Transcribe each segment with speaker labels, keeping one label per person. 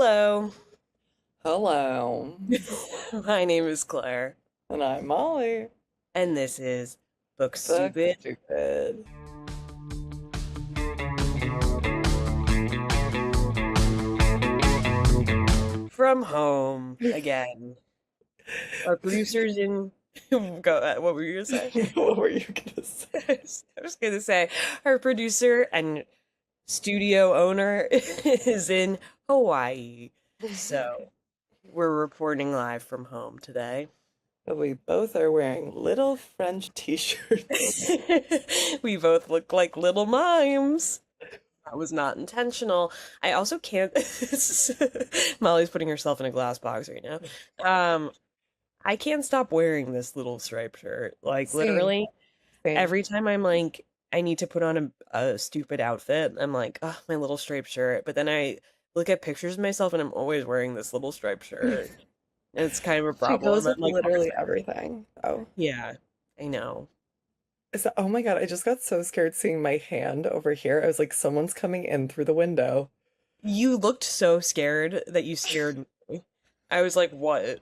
Speaker 1: Hello.
Speaker 2: Hello.
Speaker 1: My name is Claire,
Speaker 2: And I'm Molly.
Speaker 1: and this is Book
Speaker 2: Book
Speaker 1: Stupid
Speaker 2: stupid.
Speaker 1: from Home again. Our producers in go. What were you gonna say?
Speaker 2: What were you gonna say?
Speaker 1: I was gonna say our producer and studio owner is in Hawaii, so we're reporting live from home today.
Speaker 2: We both are wearing little French t-shirts.
Speaker 1: We both look like little mimes. That was not intentional. I also can't. Molly's putting herself in a glass box right now. Um, I can't stop wearing this little striped shirt. Like
Speaker 2: Same,
Speaker 1: literally,
Speaker 2: same.
Speaker 1: every time I'm like, I need to put on a stupid outfit. I'm like, oh, my little striped shirt. But then I look at pictures of myself, and I'm always wearing this little striped shirt. And it's kind of a
Speaker 2: She goes
Speaker 1: problem. I'm
Speaker 2: with
Speaker 1: like,
Speaker 2: literally everything. Oh.
Speaker 1: yeah, I know.
Speaker 2: Oh my God, I just got so scared seeing my hand over here. I was like, someone's coming in through the window.
Speaker 1: You looked so scared that you scared me. I was like, what?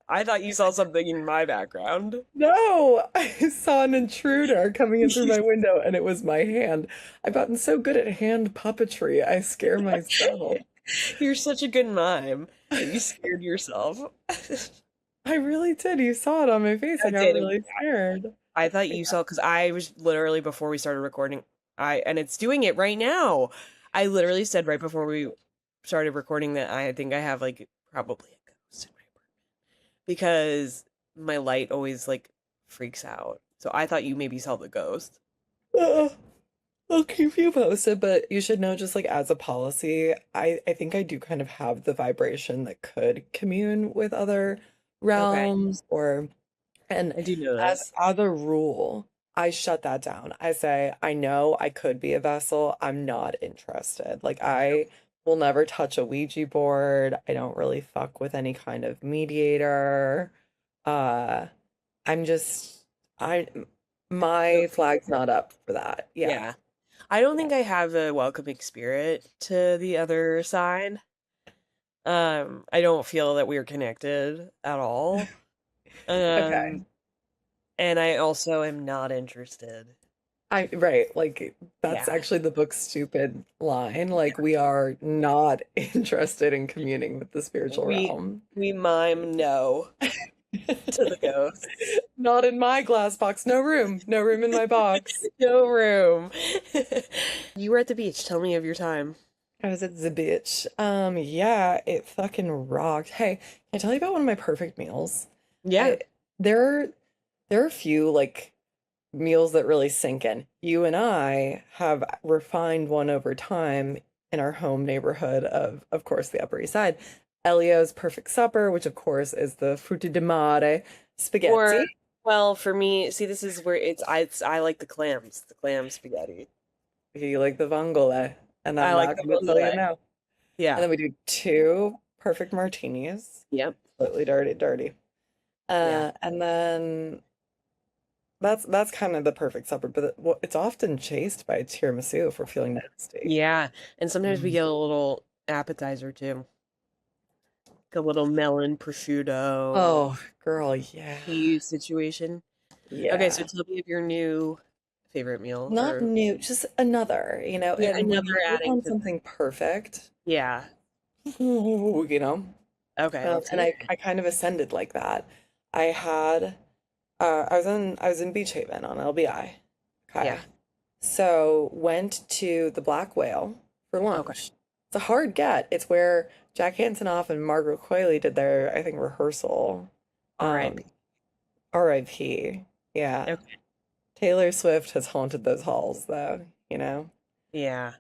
Speaker 1: I thought you saw something in my background.
Speaker 2: No, I saw an intruder coming in through my window and it was my hand. I've gotten so good at hand puppetry, I scare myself.
Speaker 1: You're such a good mime that you scared yourself.
Speaker 2: I really did. You saw it on my face. I
Speaker 1: I
Speaker 2: got
Speaker 1: did.
Speaker 2: really scared.
Speaker 1: I thought you saw because I was literally before we started recording. And it's doing it right now. I literally said right before we started recording that I think I have like probably a ghost in my apartment because my light always like freaks out. So I thought you maybe saw the ghost.
Speaker 2: Uh, I'll keep you posted, but you should know just like as a policy, I think I do kind of have the vibration that could commune with other
Speaker 1: Okay,
Speaker 2: realms or and
Speaker 1: I do know
Speaker 2: as
Speaker 1: this.
Speaker 2: a rule, I shut that down. I say, I know I could be a vessel. I'm not interested. Like I will never touch a Ouija board. I don't really fuck with any kind of mediator. Uh I'm just I my flag's not up for that. Yeah.
Speaker 1: Yeah. I don't
Speaker 2: Yeah.
Speaker 1: think I have a welcoming spirit to the other side. I don't feel that we're connected at all. Um,
Speaker 2: Okay.
Speaker 1: and I also am not interested.
Speaker 2: I right, like that's
Speaker 1: Yeah.
Speaker 2: actually the book's stupid line. Like we are not interested in communing with the spiritual
Speaker 1: We
Speaker 2: realm.
Speaker 1: we mime no to the ghosts.
Speaker 2: Not in my glass box. No room. No room in my box.
Speaker 1: No room. You were at the beach. Tell me of your time.
Speaker 2: I was at the beach. Yeah, it fucking rocked. Hey, can I tell you about one of my perfect meals?
Speaker 1: Yeah.
Speaker 2: I there there are a few like meals that really sink in. You and I have refined one over time in our home neighborhood of course, the Upper East Side. Elio's Perfect Supper, which of course is the frutti di mare
Speaker 1: Or
Speaker 2: spaghetti.
Speaker 1: well, for me, see, this is where I like the clam spaghetti.
Speaker 2: You like the vongole, and
Speaker 1: I
Speaker 2: I'm
Speaker 1: like
Speaker 2: not
Speaker 1: the
Speaker 2: going to tell you
Speaker 1: vongole.
Speaker 2: no. And
Speaker 1: Yeah.
Speaker 2: then we do two perfect martinis,
Speaker 1: Yep.
Speaker 2: slightly dirty, dirty.
Speaker 1: Yeah.
Speaker 2: And then that's kind of the perfect supper, but it's often chased by tiramisu if we're feeling nasty.
Speaker 1: Yeah, and sometimes we
Speaker 2: Mm.
Speaker 1: get a little appetizer too, like a little melon prosciutto
Speaker 2: Oh, girl, yeah.
Speaker 1: cheese situation. Okay, so
Speaker 2: Yeah.
Speaker 1: tell me of your new favorite meal,
Speaker 2: Not
Speaker 1: or
Speaker 2: new, just another,
Speaker 1: yet
Speaker 2: and when
Speaker 1: another
Speaker 2: you hit
Speaker 1: adding
Speaker 2: on
Speaker 1: to.
Speaker 2: something perfect,
Speaker 1: Yeah.
Speaker 2: ooh,
Speaker 1: Okay, let's
Speaker 2: and
Speaker 1: hear it.
Speaker 2: I kind of ascended like that. I had I was in Beach Haven on LBI.
Speaker 1: Yeah.
Speaker 2: Okay. So went to the Black Whale for
Speaker 1: Okay.
Speaker 2: lunch. It's a hard get. It's where Jack Antonoff and Margaret Qualley did their, I think, rehearsal. Um,
Speaker 1: R.I.P.
Speaker 2: RIP. Yeah.
Speaker 1: Okay.
Speaker 2: Taylor Swift has haunted those halls though, you know?
Speaker 1: Yeah.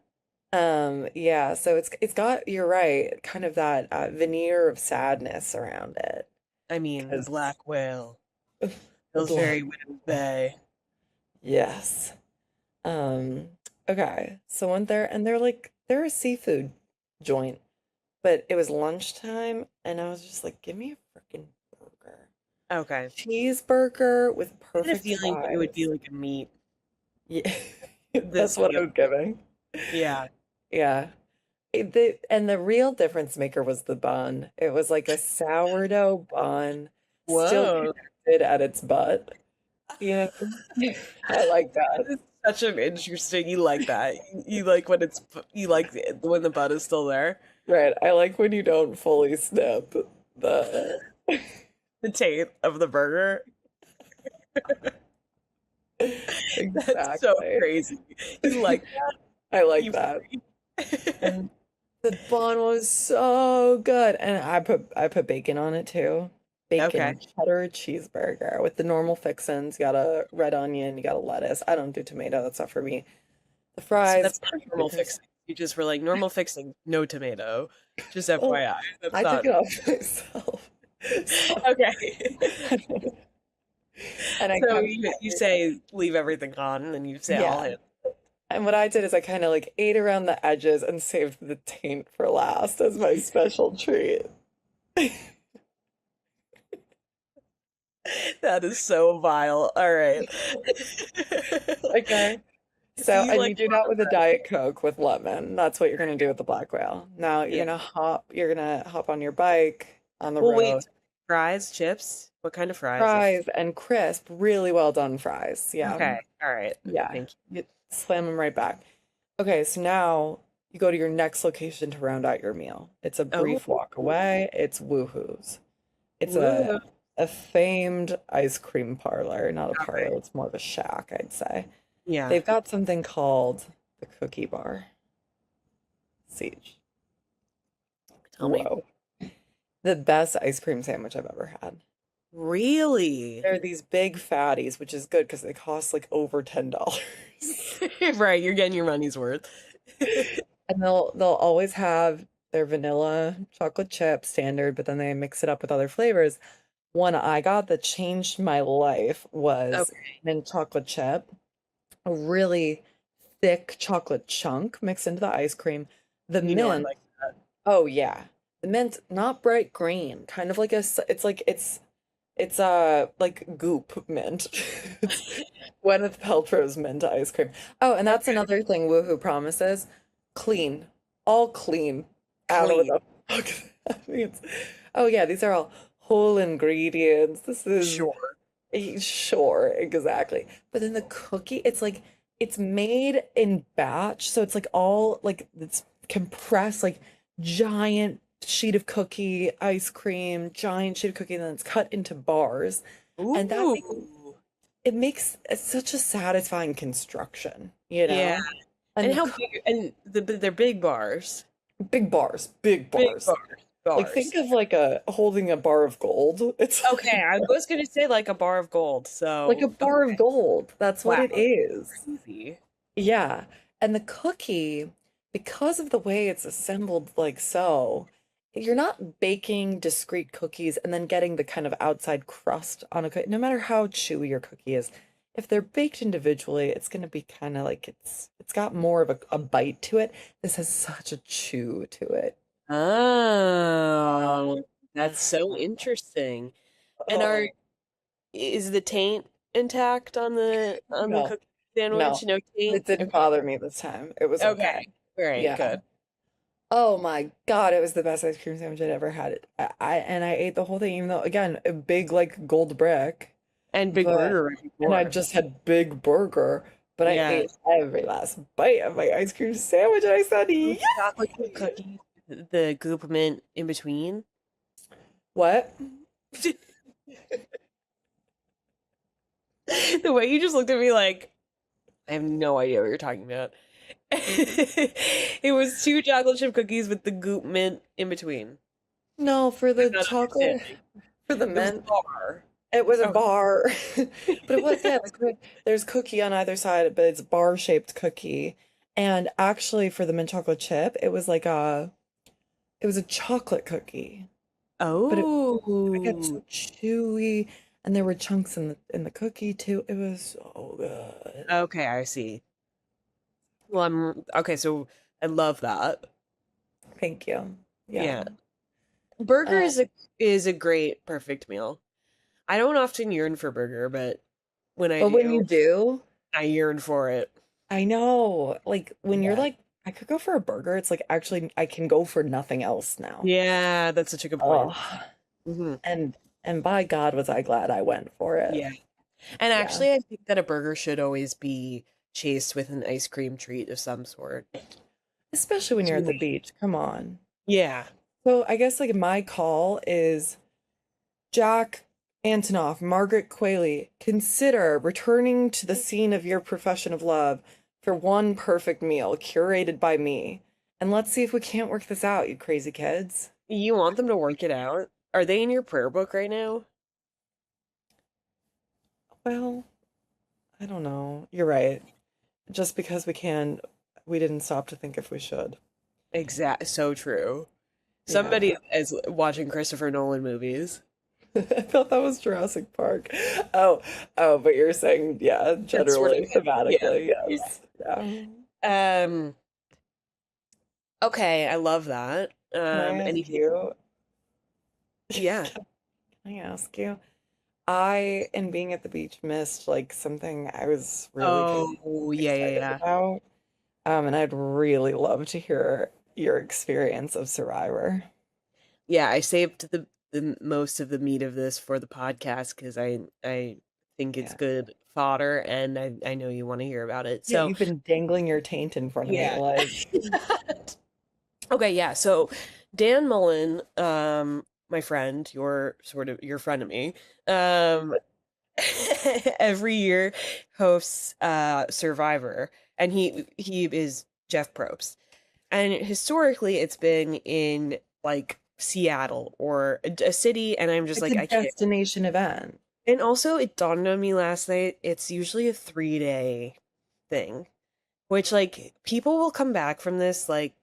Speaker 2: Yeah, so it's got, you're right, kind of that veneer of sadness around it.
Speaker 1: I mean, the
Speaker 2: Because
Speaker 1: black whale
Speaker 2: the
Speaker 1: feels
Speaker 2: Black
Speaker 1: very Wind Bay.
Speaker 2: Yes. Um, okay. So went there and they're a seafood joint, but it was lunchtime and I was just like, give me a freaking burger.
Speaker 1: Okay.
Speaker 2: Cheeseburger with
Speaker 1: I had a
Speaker 2: perfect
Speaker 1: feeling it would be
Speaker 2: fries.
Speaker 1: like a meat.
Speaker 2: Yeah.
Speaker 1: This
Speaker 2: That's what
Speaker 1: feels.
Speaker 2: I'm giving.
Speaker 1: Yeah.
Speaker 2: Yeah. And the real difference maker was the bun. It was like a sourdough bun, still
Speaker 1: Whoa.
Speaker 2: connected at its butt. You know, I like that.
Speaker 1: That is such an interesting, you like that. You like when it's, you like when the bud is still there.
Speaker 2: Right. I like when you don't fully snip the
Speaker 1: The taste of the burger. That's so
Speaker 2: exactly.
Speaker 1: crazy. You like
Speaker 2: I like
Speaker 1: you
Speaker 2: that. And the bun was so good. And I put bacon on it too.
Speaker 1: Okay.
Speaker 2: Bacon cheddar cheeseburger with the normal fixins. You got a red onion, you got a lettuce. I don't do tomato, that's not for me. The
Speaker 1: So
Speaker 2: fries,
Speaker 1: that's not
Speaker 2: perfect
Speaker 1: normal
Speaker 2: because
Speaker 1: fixing. You just were like normal fixing, no tomato. Just
Speaker 2: well,
Speaker 1: FYI. That's
Speaker 2: I took
Speaker 1: not
Speaker 2: it off myself. So
Speaker 1: okay.
Speaker 2: and I
Speaker 1: So
Speaker 2: kept
Speaker 1: you say leave everything on, and then you say all
Speaker 2: yeah.
Speaker 1: in.
Speaker 2: And what I did is I kind of like ate around the edges and saved the taint for last as my special treat.
Speaker 1: That is so vile. All right.
Speaker 2: Okay.
Speaker 1: So
Speaker 2: So,
Speaker 1: you
Speaker 2: and
Speaker 1: like
Speaker 2: you do that with a Diet Coke with lemon. That's what you're gonna do with the Black Whale. Now
Speaker 1: yeah.
Speaker 2: you're gonna hop on your bike on the
Speaker 1: Well, wait.
Speaker 2: road.
Speaker 1: Fries, chips. What kind of fries? If
Speaker 2: Fries and crisp, really well done fries. Yeah.
Speaker 1: okay. All right.
Speaker 2: Yeah.
Speaker 1: Thank
Speaker 2: You slam them right back. Okay, so now you go to your next location to round out your meal. It's a
Speaker 1: you.
Speaker 2: brief walk away. It's Woohoo's. It's
Speaker 1: Woo.
Speaker 2: a famed ice cream parlor, not a
Speaker 1: Okay.
Speaker 2: parlor, it's more of a shack, I'd say.
Speaker 1: Yeah.
Speaker 2: They've got something called the Cookie Bar. Siege.
Speaker 1: Tell me.
Speaker 2: Whoa. The best ice cream sandwich I've ever had.
Speaker 1: Really?
Speaker 2: They're these big fatties, which is good because they cost like over $10.
Speaker 1: Right. You're getting your money's worth.
Speaker 2: And they'll always have their vanilla chocolate chip standard, but then they mix it up with other flavors. One I got that changed my life was
Speaker 1: Okay.
Speaker 2: mint chocolate chip, a really thick chocolate chunk mixed into the ice cream. The
Speaker 1: You know I
Speaker 2: mint,
Speaker 1: like that.
Speaker 2: oh yeah, the mint, not bright green, kind of like it's like it's like goop mint. It's Gwyneth Paltrow's mint ice cream. Oh, and that's
Speaker 1: Okay.
Speaker 2: another thing Woohoo promises. Clean. All clean. I don't know what
Speaker 1: Clean.
Speaker 2: the fuck that means. Oh yeah, these are all whole ingredients. This is
Speaker 1: Sure.
Speaker 2: sure, exactly. But then the cookie, it's like it's made in batch, so it's like all like it's compressed, like giant sheet of cookie, ice cream, giant sheet of cookie, and then it's cut into bars. And
Speaker 1: Ooh.
Speaker 2: it makes such a satisfying construction,
Speaker 1: Yeah.
Speaker 2: And
Speaker 1: And
Speaker 2: the
Speaker 1: how big? And they're big bars.
Speaker 2: big bars, big
Speaker 1: Big
Speaker 2: bars.
Speaker 1: bars.
Speaker 2: Like
Speaker 1: Bars.
Speaker 2: think of like a holding a bar of gold. It's
Speaker 1: Okay, I was gonna say like a bar of gold.
Speaker 2: like a
Speaker 1: So
Speaker 2: bar of gold. That's what
Speaker 1: wow,
Speaker 2: it is.
Speaker 1: crazy.
Speaker 2: Yeah. And the cookie, because of the way it's assembled like so, you're not baking discrete cookies and then getting the kind of outside crust on a cookie. No matter how chewy your cookie is, if they're baked individually, it's going to be kind of like it's got more of a bite to it. This has such a chew to it.
Speaker 1: Oh, that's so
Speaker 2: Mhm.
Speaker 1: interesting. And are
Speaker 2: Oh,
Speaker 1: is the taint intact on the
Speaker 2: no,
Speaker 1: cookie sandwich?
Speaker 2: no.
Speaker 1: No taint?
Speaker 2: It didn't
Speaker 1: Okay.
Speaker 2: bother me this time. It was okay.
Speaker 1: Okay. All right,
Speaker 2: Yeah.
Speaker 1: good.
Speaker 2: Oh my God, it was the best ice cream sandwich I'd ever had. I ate the whole thing, even though again, a big like gold brick,
Speaker 1: And Big
Speaker 2: but
Speaker 1: Burger right
Speaker 2: and I
Speaker 1: before.
Speaker 2: just had big burger, but I ate
Speaker 1: Yes.
Speaker 2: every last bite of my ice cream sandwich and I said,
Speaker 1: With
Speaker 2: "Yes!"
Speaker 1: chocolate chip cookies, the goop mint in between.
Speaker 2: What?
Speaker 1: The way you just looked at me like, I have no idea what you're talking about. It was two chocolate chip cookies with the goop mint in between.
Speaker 2: No, for
Speaker 1: I'm
Speaker 2: the
Speaker 1: not
Speaker 2: chocolate,
Speaker 1: understanding.
Speaker 2: for the
Speaker 1: It was a
Speaker 2: mint,
Speaker 1: bar.
Speaker 2: it was a
Speaker 1: Okay.
Speaker 2: bar. But it was, yeah, there's cookie on either side, but it's bar-shaped cookie. And actually for the mint chocolate chip, it was a chocolate cookie. But it got
Speaker 1: Oh.
Speaker 2: so chewy, and there were chunks in the cookie too. It was so good.
Speaker 1: Okay, I see. Well, I'm okay, so I love that.
Speaker 2: Thank you. Yeah.
Speaker 1: Yeah. Burger
Speaker 2: Uh,
Speaker 1: is a great perfect meal. I don't often yearn for burger, but when I
Speaker 2: but when you
Speaker 1: do,
Speaker 2: do,
Speaker 1: I yearn for it.
Speaker 2: I know, like when you're
Speaker 1: Yeah.
Speaker 2: like I could go for a burger. It's like actually I can go for nothing else now.
Speaker 1: Yeah, that's such a good point.
Speaker 2: Oh,
Speaker 1: Hmm.
Speaker 2: and by God was I glad I went for it.
Speaker 1: Yeah. And
Speaker 2: Yeah.
Speaker 1: actually, I think that a burger should always be chased with an ice cream treat of some sort.
Speaker 2: Especially when you're at the
Speaker 1: Sweet.
Speaker 2: beach. Come on.
Speaker 1: Yeah.
Speaker 2: So I guess like my call is Jack Antonoff, Margaret Qualley, consider returning to the scene of your profession of love for one perfect meal curated by me. And let's see if we can't work this out, you crazy kids.
Speaker 1: You want them to work it out? Are they in your prayer book right now?
Speaker 2: Well, I don't know. You're right. Just because we can, we didn't stop to think if we should.
Speaker 1: Exact. So true.
Speaker 2: Yeah.
Speaker 1: Somebody is watching Christopher Nolan movies.
Speaker 2: I thought that was Jurassic Park. Oh, oh, but you're saying, yeah,
Speaker 1: That's sort of,
Speaker 2: generally,
Speaker 1: yeah.
Speaker 2: thematically,
Speaker 1: Yeah.
Speaker 2: yes. Yeah.
Speaker 1: Um, okay, I love that.
Speaker 2: Can I ask
Speaker 1: Anything?
Speaker 2: you?
Speaker 1: Yeah.
Speaker 2: Can I ask you? I, in being at the beach, missed like something I was really kind of
Speaker 1: Oh, yeah, yeah,
Speaker 2: excited
Speaker 1: yeah.
Speaker 2: about. And I'd really love to hear your experience of Survivor.
Speaker 1: Yeah, I saved the most of the meat of this for the podcast because I think it's
Speaker 2: Yeah.
Speaker 1: good fodder and I know you want to hear about it.
Speaker 2: Yeah,
Speaker 1: So,
Speaker 2: you've been dangling your taint in front of me.
Speaker 1: yeah.
Speaker 2: Like,
Speaker 1: Okay, yeah. So Dan Mullen, my friend, your friend of me, um, every year hosts Survivor, and he is Jeff Probst. And historically, it's been in like Seattle or a city, and I'm just
Speaker 2: it's
Speaker 1: like,
Speaker 2: a
Speaker 1: I can't.
Speaker 2: destination event.
Speaker 1: And also, it dawned on me last night, it's usually a 3-day thing, which like people will come back from this like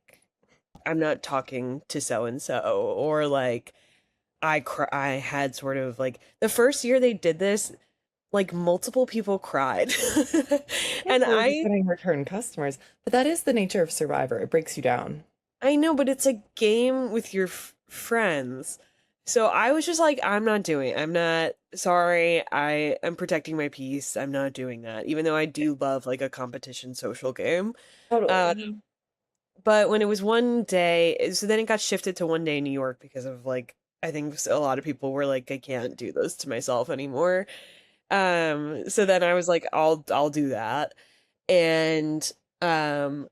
Speaker 1: I'm not talking to so and so, or like I had sort of like the first year they did this, like multiple people cried.
Speaker 2: Can't
Speaker 1: And
Speaker 2: believe you're getting return customers. But that is the nature of Survivor. It breaks you down.
Speaker 1: I know, but it's a game with your friends. So I was just like, I'm not sorry. I am protecting my peace. I'm not doing that, even though I do love like a competition social game. Uh,
Speaker 2: Totally.
Speaker 1: but when it was one day, so then it got shifted to one day in New York because of like, I think a lot of people were like, I can't do this to myself anymore. So then I was like, I'll do that. And um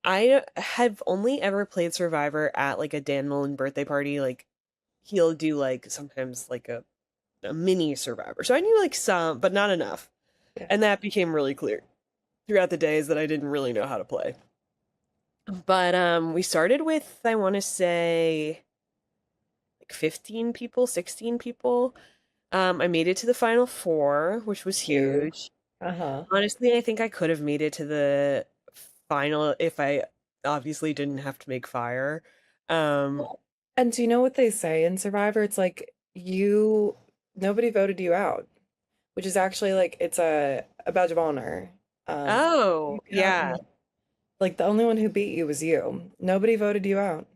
Speaker 1: I have only ever played Survivor at like a Dan Mullen birthday party. Like he'll do like sometimes like a mini Survivor. So I knew like some, but not enough.
Speaker 2: Yeah.
Speaker 1: And that became really clear throughout the days that I didn't really know how to play. But we started with I want to say like 15 people, 16 people. I made it to the final four, which was
Speaker 2: Huge.
Speaker 1: huge.
Speaker 2: Uh-huh.
Speaker 1: Honestly, I think I could have made it to the final if I obviously didn't have to make fire. Um,
Speaker 2: And do you know what they say in Survivor? It's like nobody voted you out, which is actually like it's a badge of honor. You
Speaker 1: oh, yeah.
Speaker 2: got like the only one who beat you was you. Nobody voted you out.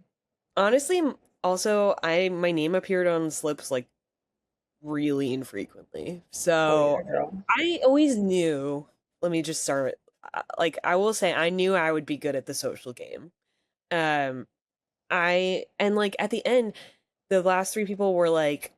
Speaker 1: Honestly, also I my name appeared on slips like really infrequently.
Speaker 2: Oh yeah,
Speaker 1: So
Speaker 2: girl.
Speaker 1: I always knew, let me just start with like I will say I knew I would be good at the social game. Um, I and like at the end, the last three people were like,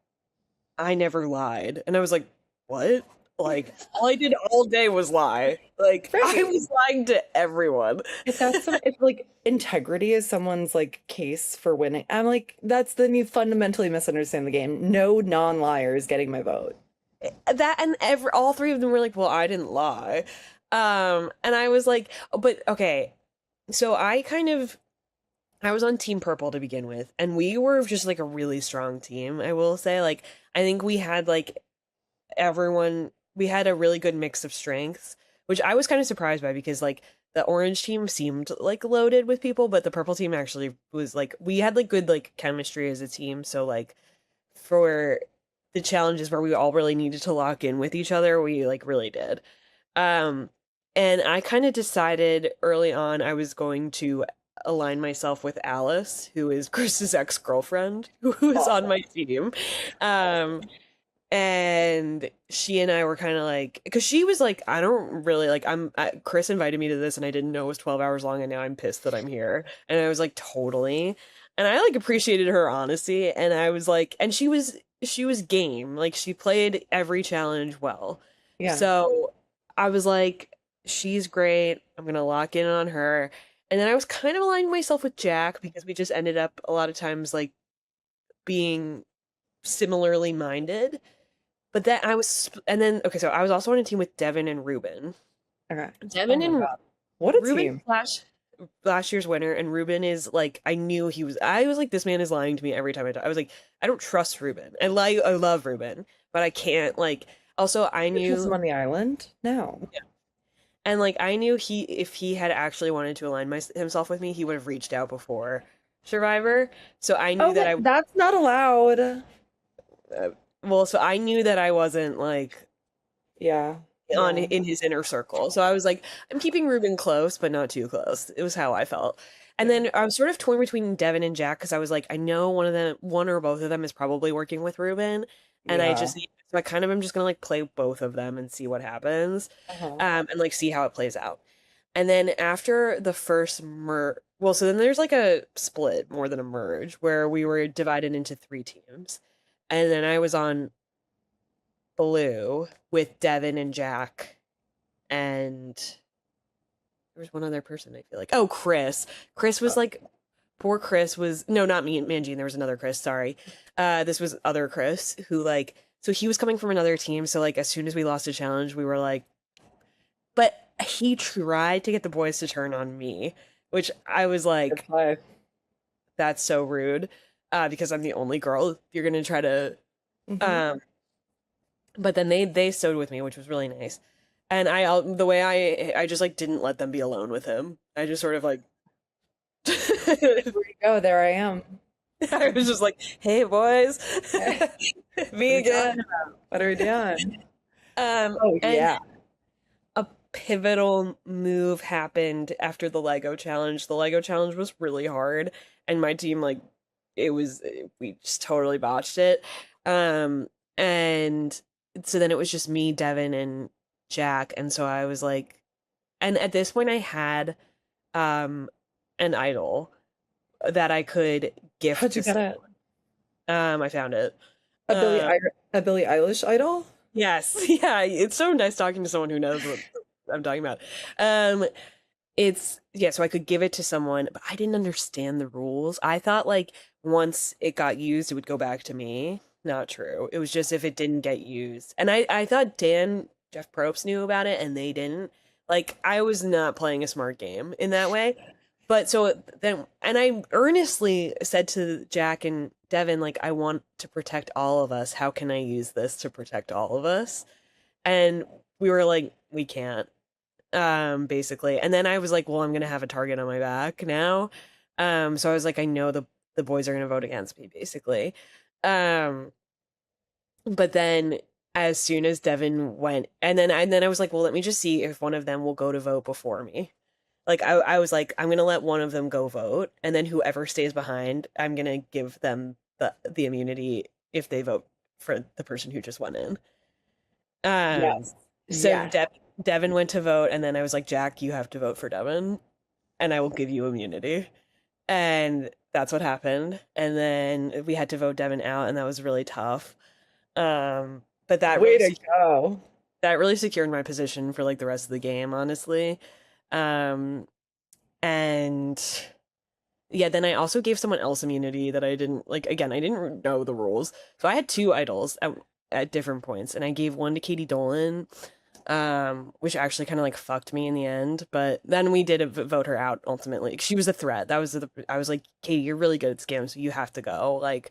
Speaker 1: I never lied. And I was like, what? Like, all I did all day was lie. Like, I
Speaker 2: Right.
Speaker 1: was lying to everyone.
Speaker 2: If that's if like integrity is someone's like case for winning, I'm like, that's then you fundamentally misunderstand the game. No non-liars getting my vote.
Speaker 1: That and all three of them were like, well, I didn't lie. And I was like, oh, but okay. So I was on Team Purple to begin with, and we were just like a really strong team, I will say. Like, I think we had like we had a really good mix of strengths, which I was kind of surprised by because like the orange team seemed like loaded with people, but the purple team actually was like we had like good like chemistry as a team. So like for the challenges where we all really needed to lock in with each other, we like really did. Um and I kind of decided early on I was going to align myself with Alice, who is Chris's ex-girlfriend, who is on
Speaker 2: Oh,
Speaker 1: my team. Um And she and I were kind of like, because she was like, I don't really like, Chris invited me to this and I didn't know it was 12 hours long and now I'm pissed that I'm here. And I was like, totally. And I like appreciated her honesty. And I was like, and she was game. Like she played every challenge well.
Speaker 2: Yeah.
Speaker 1: So I was like, she's great. I'm gonna lock in on her. And then I was kind of aligning myself with Jack because we just ended up a lot of times like being similarly minded. But then and then okay, so I was also on a team with Devin and Ruben.
Speaker 2: Okay. Oh
Speaker 1: Devin
Speaker 2: my
Speaker 1: and
Speaker 2: God. What a
Speaker 1: Ruben
Speaker 2: team.
Speaker 1: last year's winner, and Ruben is like I knew he was. I was like, this man is lying to me every time I talk. I was like, I don't trust Ruben. I love Ruben, but I can't like. Also, I
Speaker 2: You trust him
Speaker 1: knew,
Speaker 2: on the island? No.
Speaker 1: yeah. And like I knew if he had actually wanted to align himself with me, he would have reached out before Survivor. So I knew
Speaker 2: Oh,
Speaker 1: that
Speaker 2: wait, that's not allowed.
Speaker 1: uh, well, so I knew that I wasn't like
Speaker 2: Yeah.
Speaker 1: on
Speaker 2: Yeah.
Speaker 1: in his inner circle. So I was like, I'm keeping Ruben close, but not too close. It was how I felt. And
Speaker 2: Yeah.
Speaker 1: then I was sort of torn between Devin and Jack because I was like, I know one or both of them is probably working with Ruben, and
Speaker 2: Yeah.
Speaker 1: so I kind of am just gonna like play both of them and see what happens,
Speaker 2: Uh-huh.
Speaker 1: and like see how it plays out. And then after the first well, so then there's like a split more than a merge where we were divided into three teams, and then I was on blue with Devin and Jack and there was one other person I feel like. Oh, Chris. Chris was like poor Chris was no, not me, Mangine. There was another Chris. Sorry, this was other Chris who like so he was coming from another team. So like as soon as we lost a challenge, we were like, but he tried to get the boys to turn on me, which I was
Speaker 2: Good
Speaker 1: like,
Speaker 2: play.
Speaker 1: that's so rude, because I'm the only girl. You're gonna try to
Speaker 2: Hmm.
Speaker 1: um but then they sewed with me, which was really nice. And the way I just like didn't let them be alone with him. I just sort of like
Speaker 2: Where you go? There I am.
Speaker 1: I was just like, "Hey boys,
Speaker 2: What are
Speaker 1: me
Speaker 2: we talking
Speaker 1: again."
Speaker 2: about? What are we doing? Oh
Speaker 1: And
Speaker 2: yeah.
Speaker 1: a pivotal move happened after the Lego challenge. The Lego challenge was really hard, and my team like we just totally botched it. Um, and so then it was just me, Devin, and Jack, and so I was like, and at this point I had um an idol that I could gift
Speaker 2: How'd you
Speaker 1: to
Speaker 2: get it?
Speaker 1: someone. I found it.
Speaker 2: A Billie
Speaker 1: Um,
Speaker 2: I a Billie Eilish idol?
Speaker 1: yes, yeah, it's so nice talking to someone who knows what I'm talking about. Um, it's yeah, so I could give it to someone, but I didn't understand the rules. I thought like once it got used, it would go back to me. Not true. It was just if it didn't get used. And I thought Jeff Probst knew about it and they didn't. Like I was not playing a smart game in that way. But so then, and I earnestly said to Jack and Devin, like, I want to protect all of us. How can I use this to protect all of us? And we were like, we can't, basically. And then I was like, well, I'm gonna have a target on my back now. So I was like, I know the boys are gonna vote against me, basically. Um, but then as soon as Devin went, and then I was like, well, let me just see if one of them will go to vote before me. Like I was like, I'm gonna let one of them go vote, and then whoever stays behind, I'm gonna give them the immunity if they vote for the person who just went in. Um,
Speaker 2: Yes.
Speaker 1: so
Speaker 2: Yes.
Speaker 1: Devin went to vote, and then I was like, Jack, you have to vote for Devin, and I will give you immunity. And that's what happened. And then we had to vote Devin out, and that was really tough. But
Speaker 2: Way to go.
Speaker 1: that really secured my position for like the rest of the game, honestly. Um, and yeah, then I also gave someone else immunity that I didn't like. Again, I didn't know the rules, so I had two idols at different points, and I gave one to Katie Dolan, which actually kind of like fucked me in the end. But then we did vote her out ultimately. She was a threat. I was like, Katie, you're really good at scams, so you have to go. Like,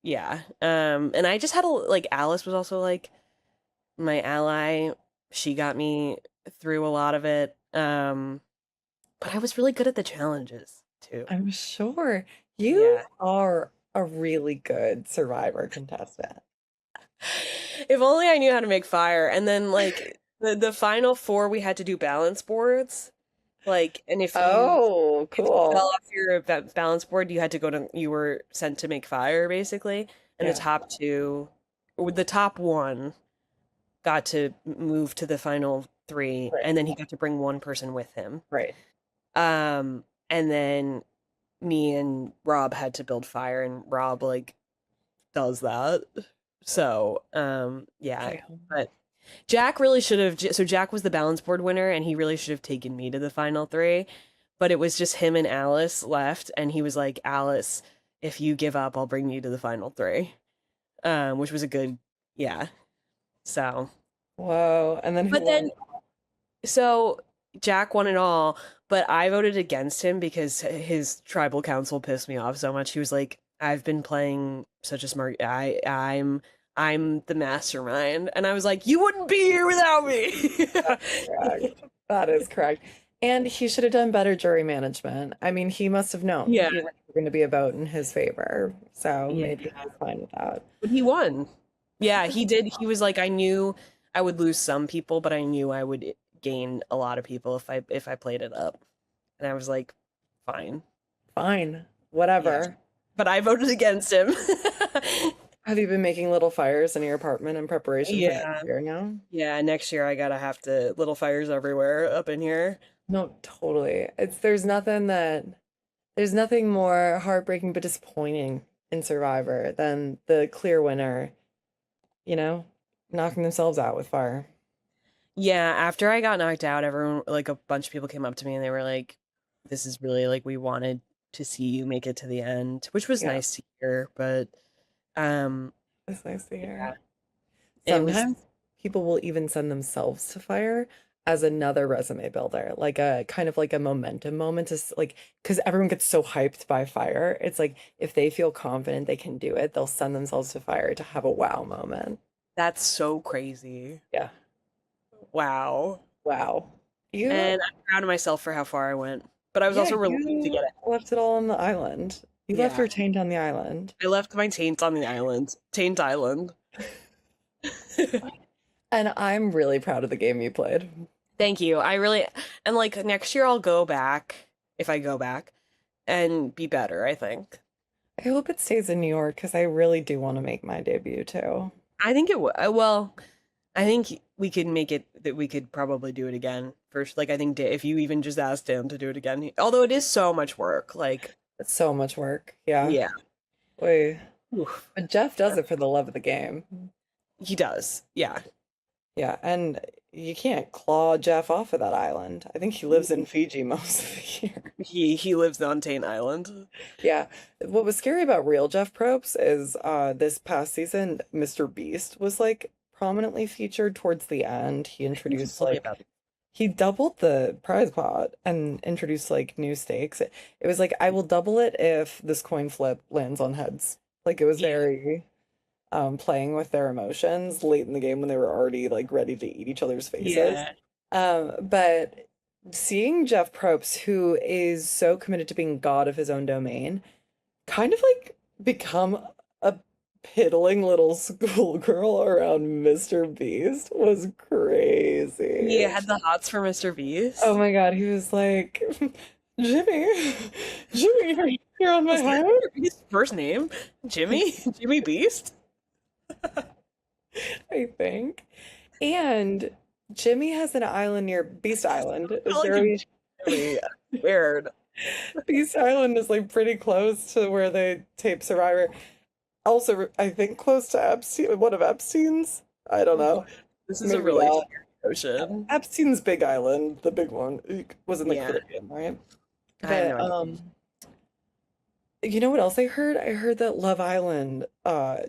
Speaker 1: yeah. And I just had like Alice was also like my ally. She got me through a lot of it. But I was really good at the challenges too.
Speaker 2: I'm sure you
Speaker 1: Yeah.
Speaker 2: are a really good survivor contestant.
Speaker 1: If only I knew how to make fire. And then like the final four we had to do balance boards. Like and
Speaker 2: Oh,
Speaker 1: if you fell
Speaker 2: cool.
Speaker 1: off your balance board, you were sent to make fire basically. And the
Speaker 2: Yeah.
Speaker 1: top two the top one got to move to the final three,
Speaker 2: Right.
Speaker 1: and then he got to bring one person with him.
Speaker 2: Right.
Speaker 1: And then me and Rob had to build fire, and Rob like does that. So, yeah,
Speaker 2: Damn.
Speaker 1: but Jack really should have. So Jack was the balance board winner, and he really should have taken me to the final three. But it was just him and Alice left, and he was like, "Alice, if you give up, I'll bring you to the final three." Which was a good, yeah. So,
Speaker 2: Whoa. And then who
Speaker 1: but
Speaker 2: won?
Speaker 1: then so Jack won it all, but I voted against him because his tribal council pissed me off so much. He was like, "I've been playing such a smart. I'm the mastermind," and I was like, "You wouldn't be here without me."
Speaker 2: Correct. That is correct. And he should have done better jury management. I mean, he must have known
Speaker 1: Yeah,
Speaker 2: you were going to be a vote in his favor. So
Speaker 1: yeah,
Speaker 2: maybe he's fine with that.
Speaker 1: but he won. Yeah, he did. He was like, I knew I would lose some people, but I knew I would gain a lot of people if I played it up, and I was like, fine.
Speaker 2: Fine.
Speaker 1: Yeah,
Speaker 2: Whatever.
Speaker 1: but I voted against him.
Speaker 2: Have you been making little fires in your apartment in preparation for next
Speaker 1: Yeah.
Speaker 2: year now?
Speaker 1: Yeah, next year I gotta have to little fires everywhere up in here.
Speaker 2: No, totally. There's nothing more heartbreaking but disappointing in Survivor than the clear winner, you know, knocking themselves out with fire.
Speaker 1: Yeah, after I got knocked out, everyone like a bunch of people came up to me and they were like, "This is really like we wanted to see you make it to the end," which was
Speaker 2: Yeah,
Speaker 1: nice to hear, but um
Speaker 2: it's nice to
Speaker 1: yeah,
Speaker 2: hear.
Speaker 1: it was
Speaker 2: Sometimes people will even send themselves to fire as another resume builder, like a kind of like a momentum moment to like, because everyone gets so hyped by fire. It's like if they feel confident they can do it, they'll send themselves to fire to have a wow moment.
Speaker 1: that's so crazy.
Speaker 2: Yeah.
Speaker 1: Wow.
Speaker 2: Wow. You,
Speaker 1: And I'm proud of myself for how far I went, but I was
Speaker 2: yeah,
Speaker 1: also relieved to
Speaker 2: you
Speaker 1: get it.
Speaker 2: left it all on the island. You left
Speaker 1: Yeah.
Speaker 2: your taint on the island.
Speaker 1: I left my taint on the island. Taint Island.
Speaker 2: And I'm really proud of the game you played.
Speaker 1: Thank you. I really and like next year I'll go back if I go back and be better, I think.
Speaker 2: I hope it stays in New York because I really do want to make my debut too.
Speaker 1: I think it would. Well, I think we could make it that we could probably do it again. First, like I think if you even just asked him to do it again, although it is so much work. Like,
Speaker 2: It's so much work. Yeah.
Speaker 1: yeah,
Speaker 2: Wait.
Speaker 1: oof,
Speaker 2: But Jeff does it for the love of the game.
Speaker 1: he does. Yeah,
Speaker 2: Yeah, and you can't claw Jeff off of that island. I think he lives in Fiji most of the year.
Speaker 1: he lives on Taint Island.
Speaker 2: Yeah. What was scary about real Jeff Probst is this past season, Mr. Beast was like prominently featured towards the end. He
Speaker 1: I think he
Speaker 2: introduced
Speaker 1: told me
Speaker 2: like
Speaker 1: about it.
Speaker 2: he doubled the prize pot and introduced like new stakes. It was like I will double it if this coin flip lands on heads. Like it was
Speaker 1: Yeah,
Speaker 2: very playing with their emotions late in the game when they were already like ready to eat each other's faces.
Speaker 1: yeah,
Speaker 2: But seeing Jeff Probst, who is so committed to being god of his own domain, kind of like become a piddling little schoolgirl around Mr. Beast was
Speaker 1: he
Speaker 2: crazy.
Speaker 1: had the hots for Mr.
Speaker 2: Oh
Speaker 1: Beast.
Speaker 2: my God, he was like, Jimmy, Jimmy, are you here on my
Speaker 1: Is that
Speaker 2: island?
Speaker 1: Mr. Beast's first name? Jimmy? Jimmy Beast?
Speaker 2: I think. And Jimmy has an island near Beast Island. Is
Speaker 1: Calling
Speaker 2: there
Speaker 1: him
Speaker 2: a
Speaker 1: Jimmy. Weird.
Speaker 2: Beast Island is like pretty close to where they tape Survivor. Also, I think close to Epstein, one of Epstein's. I don't know.
Speaker 1: This is a
Speaker 2: Maybe
Speaker 1: really
Speaker 2: that.
Speaker 1: scary ocean.
Speaker 2: Epstein's big island, the big one, was in the
Speaker 1: Yeah,
Speaker 2: Caribbean, right?
Speaker 1: I have no
Speaker 2: But
Speaker 1: idea.
Speaker 2: you know what else I heard? I heard that Love Island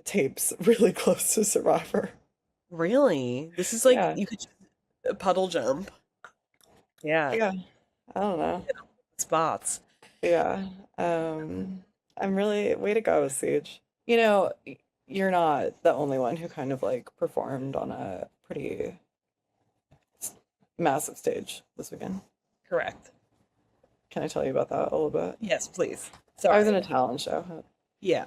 Speaker 2: tapes really close to Survivor.
Speaker 1: Really? This is like
Speaker 2: Yeah.
Speaker 1: you could just puddle jump. Yeah,
Speaker 2: Yeah. I don't know.
Speaker 1: spots.
Speaker 2: Yeah. I'm really way to go, Siege. You know, you're not the only one who kind of like performed on a pretty massive stage this weekend.
Speaker 1: Correct.
Speaker 2: Can I tell you about that a little bit?
Speaker 1: Yes, please.
Speaker 2: I was in
Speaker 1: Sorry.
Speaker 2: a talent show.
Speaker 1: Yeah.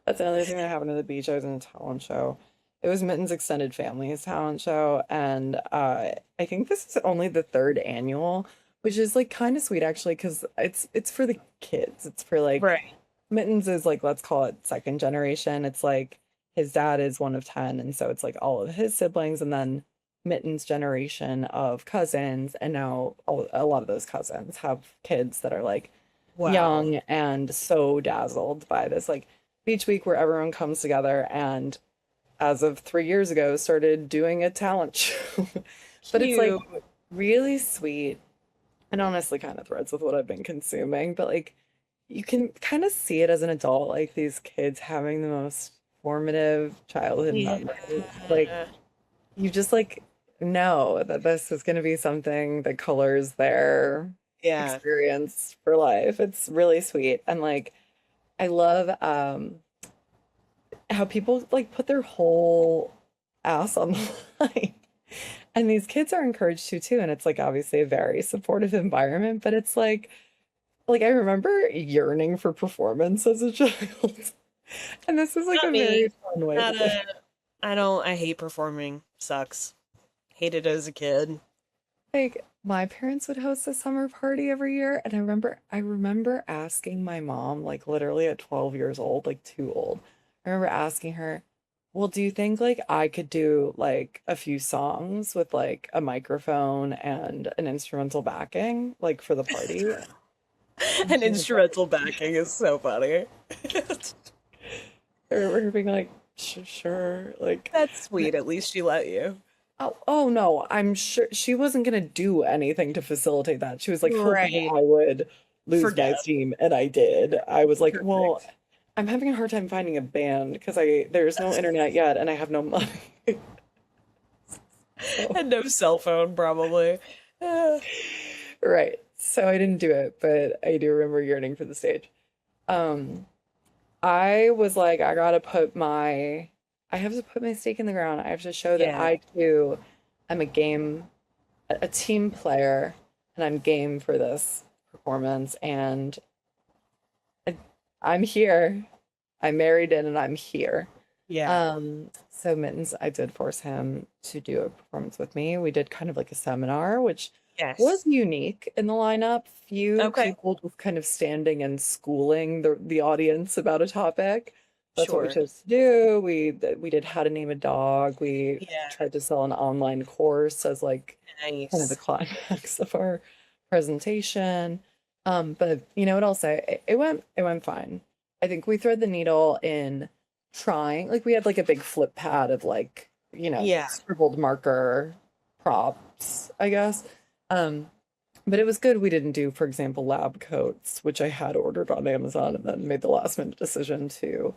Speaker 2: That's another thing that happened at the beach. I was in a talent show. It was Mitten's extended family's talent show, and I think this is only the third annual, which is like kind of sweet actually, because it's for the kids. It's for like
Speaker 1: Right.
Speaker 2: Mittens is like, let's call it second generation. It's like his dad is one of 10, and so it's like all of his siblings, and then Mittens' generation of cousins, and now a lot of those cousins have kids that are like
Speaker 1: Wow.
Speaker 2: young and so dazzled by this like beach week where everyone comes together and as of 3 years ago started doing a talent show. But it's like
Speaker 1: Cute.
Speaker 2: really sweet and honestly kind of threads with what I've been consuming, but like you can kind of see it as an adult, like these kids having the most formative childhood
Speaker 1: Yeah.
Speaker 2: memories. Like you just like know that this is going to be something that colors their
Speaker 1: Yeah.
Speaker 2: experience for life. It's really sweet. And like I love how people like put their whole ass on the line. And these kids are encouraged to too. And it's like obviously a very supportive environment, but it's like I remember yearning for performance as a child. And this is like
Speaker 1: Not
Speaker 2: a very
Speaker 1: me.
Speaker 2: fun way to
Speaker 1: Not
Speaker 2: do it.
Speaker 1: a. I hate performing. Sucks. Hated it as a kid.
Speaker 2: Like my parents would host a summer party every year, and I remember asking my mom, like literally at 12 years old, like too old. I remember asking her, "Well, do you think like I could do like a few songs with like a microphone and an instrumental backing, like for the party?" And
Speaker 1: An
Speaker 2: she was like,
Speaker 1: instrumental backing is so funny.
Speaker 2: I remember her being like, Sure." Like,
Speaker 1: That's sweet. At least she let you.
Speaker 2: oh no, I'm sure she wasn't gonna do anything to facilitate that. She was like hoping
Speaker 1: Right.
Speaker 2: I would lose my
Speaker 1: Forget.
Speaker 2: steam, and I did. I was like, well,
Speaker 1: Perfect.
Speaker 2: I'm having a hard time finding a band because I there's no internet yet, and I have no money. So,
Speaker 1: And no cell phone, probably. Uh,
Speaker 2: right. So I didn't do it, but I do remember yearning for the stage. Um, I was like, I have to put my stake in the ground. I have to show that
Speaker 1: yeah.
Speaker 2: I too am a team player, and I'm game for this performance. And I, I'm here. I married in, and I'm here.
Speaker 1: Yeah.
Speaker 2: So Mittens, I did force him to do a performance with me. We did kind of like a seminar, which was
Speaker 1: Yes.
Speaker 2: unique in the lineup. Few
Speaker 1: Okay.
Speaker 2: people just kind of standing and schooling the audience about a topic. That's what we
Speaker 1: Sure.
Speaker 2: chose to do. We did how to name a dog. We
Speaker 1: Yeah.
Speaker 2: tried to sell an online course as like kind of the
Speaker 1: Nice.
Speaker 2: climax of our presentation. But you know what I'll say? It went fine. I think we thread the needle in trying. Like we had like a big flip pad of like,
Speaker 1: Yeah.
Speaker 2: scribbled marker props, I guess. Um, but it was good we didn't do, for example, lab coats, which I had ordered on Amazon and then made the last minute decision to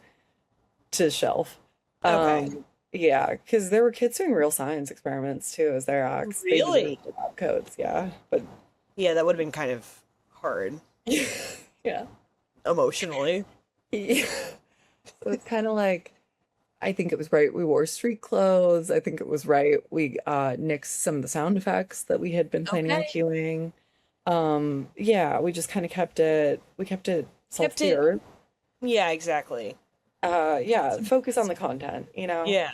Speaker 2: shelf.
Speaker 1: Okay.
Speaker 2: Yeah, because there were kids doing real science experiments too as their acts. They deserved
Speaker 1: Really?
Speaker 2: the lab coats, yeah. But
Speaker 1: Yeah, that would have been kind of hard
Speaker 2: yeah.
Speaker 1: emotionally.
Speaker 2: Yeah. So it's kind of like I think it was right we wore street clothes. I think it was right we nixed some of the sound effects that we had been planning on
Speaker 1: Okay.
Speaker 2: cueing. Yeah, we just kind of kept it salt of
Speaker 1: Kept
Speaker 2: the
Speaker 1: it.
Speaker 2: earth.
Speaker 1: Yeah, exactly.
Speaker 2: Yeah, focus on the content, you know?
Speaker 1: Yeah.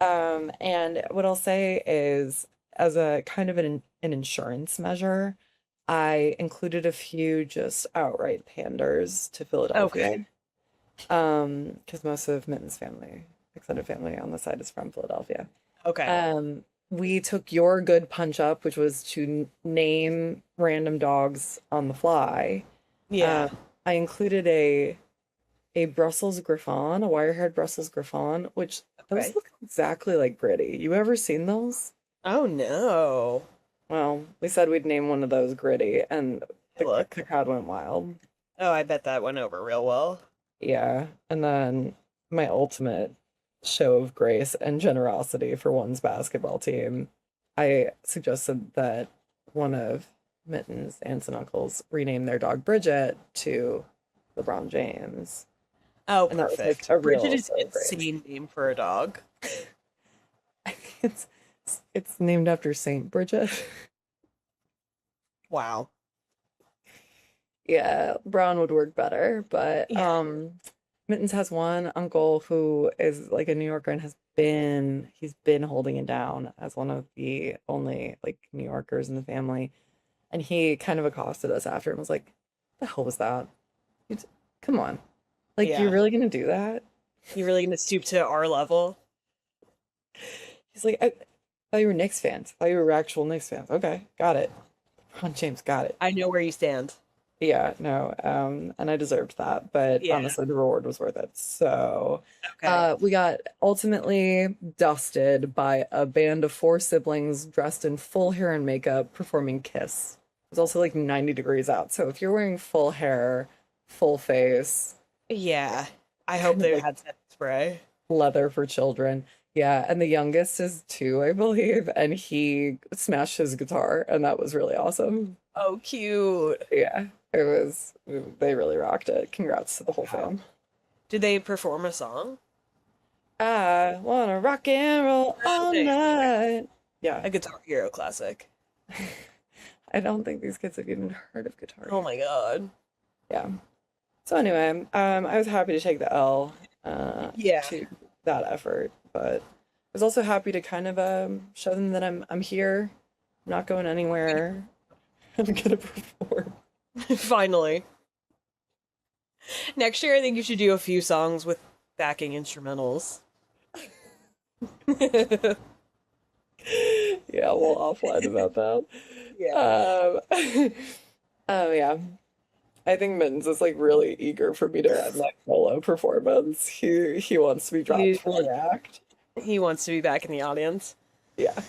Speaker 2: And what I'll say is, as a kind of an insurance measure, I included a few just outright panders to Philadelphia.
Speaker 1: Okay.
Speaker 2: Because most of Mitten's family, extended family on the side is from Philadelphia.
Speaker 1: Okay.
Speaker 2: We took your good punch up, which was to name random dogs on the fly.
Speaker 1: Yeah.
Speaker 2: Um, I included a Brussels Griffon, a wire-haired Brussels Griffon, which those
Speaker 1: Okay.
Speaker 2: look exactly like Gritty. You ever seen those?
Speaker 1: Oh no.
Speaker 2: Well, we said we'd name one of those Gritty, and
Speaker 1: Hey,
Speaker 2: the
Speaker 1: look.
Speaker 2: crowd went wild.
Speaker 1: Oh, I bet that went over real well.
Speaker 2: Yeah, and then my ultimate show of grace and generosity for one's basketball team, I suggested that one of Mitten's aunts and uncles rename their dog Bridget to LeBron James.
Speaker 1: Oh,
Speaker 2: And that was like
Speaker 1: perfect.
Speaker 2: a
Speaker 1: Bridget
Speaker 2: real
Speaker 1: is an
Speaker 2: celebration.
Speaker 1: insane name for a dog.
Speaker 2: I think it's named after Saint Bridget.
Speaker 1: Wow.
Speaker 2: Yeah, Brown would work better, but
Speaker 1: Yeah.
Speaker 2: Mittens has one uncle who is like a New Yorker and he's been holding it down as one of the only like New Yorkers in the family. And he kind of accosted us after and was like, "The hell was that? You t- Come on." Like, you're
Speaker 1: Yeah.
Speaker 2: really gonna do that?
Speaker 1: You're really gonna stoop to our level?
Speaker 2: He's like, I thought you were Knicks fans. I thought you were actual Knicks fans. Okay, got it. Ron James, got it.
Speaker 1: I know where you stand.
Speaker 2: Yeah, no, and I deserved that, but
Speaker 1: Yeah.
Speaker 2: honestly, the reward was worth it. So,
Speaker 1: Okay.
Speaker 2: we got ultimately dusted by a band of four siblings dressed in full hair and makeup performing Kiss. It was also like 90 degrees out, so if you're wearing full hair, full face,
Speaker 1: Yeah. I hope
Speaker 2: kind of
Speaker 1: they
Speaker 2: like
Speaker 1: had set spray.
Speaker 2: leather for children. Yeah, and the youngest is two, I believe, and he smashed his guitar, and that was really awesome.
Speaker 1: Oh, cute.
Speaker 2: Yeah, it was, they really rocked it. Congrats to the whole
Speaker 1: Wow.
Speaker 2: fam.
Speaker 1: Did they perform a song?
Speaker 2: I wanna rock and roll all
Speaker 1: Nice.
Speaker 2: night. Yeah,
Speaker 1: A Guitar Hero classic.
Speaker 2: I don't think these kids have even heard of Guitar
Speaker 1: Oh
Speaker 2: Hero.
Speaker 1: my god.
Speaker 2: Yeah. So anyway, I was happy to take the L
Speaker 1: Yeah.
Speaker 2: to that effort, but I was also happy to kind of show them that I'm here, I'm not going anywhere. I'm gonna perform.
Speaker 1: Finally. Next year, I think you should do a few songs with backing instrumentals.
Speaker 2: Yeah, we'll offline about that.
Speaker 1: Yeah.
Speaker 2: Oh yeah. I think Mittens is like really eager for me to end my solo performance. He wants to be dropped
Speaker 1: He,
Speaker 2: for an act.
Speaker 1: he wants to be back in the audience.
Speaker 2: Yeah.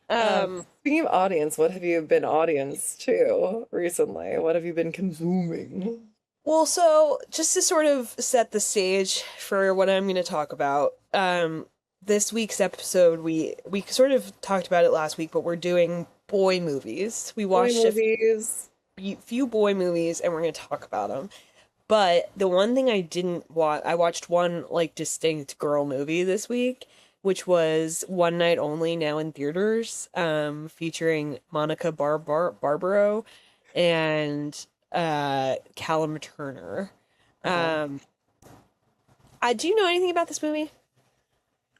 Speaker 1: Um,
Speaker 2: Speaking of audience, what have you been audience to recently? What have you been consuming?
Speaker 1: well, so just to sort of set the stage for what I'm going to talk about, this week's episode, we sort of talked about it last week, but we're doing boy movies. We
Speaker 2: Boy
Speaker 1: watched a
Speaker 2: movies.
Speaker 1: few boy movies, and we're going to talk about them. But the one thing I didn't watch, I watched one like distinct girl movie this week, which was One Night Only, now in theaters, featuring Monica Barbaro and Callum Turner.
Speaker 2: Okay.
Speaker 1: Um, I do you know anything about this movie?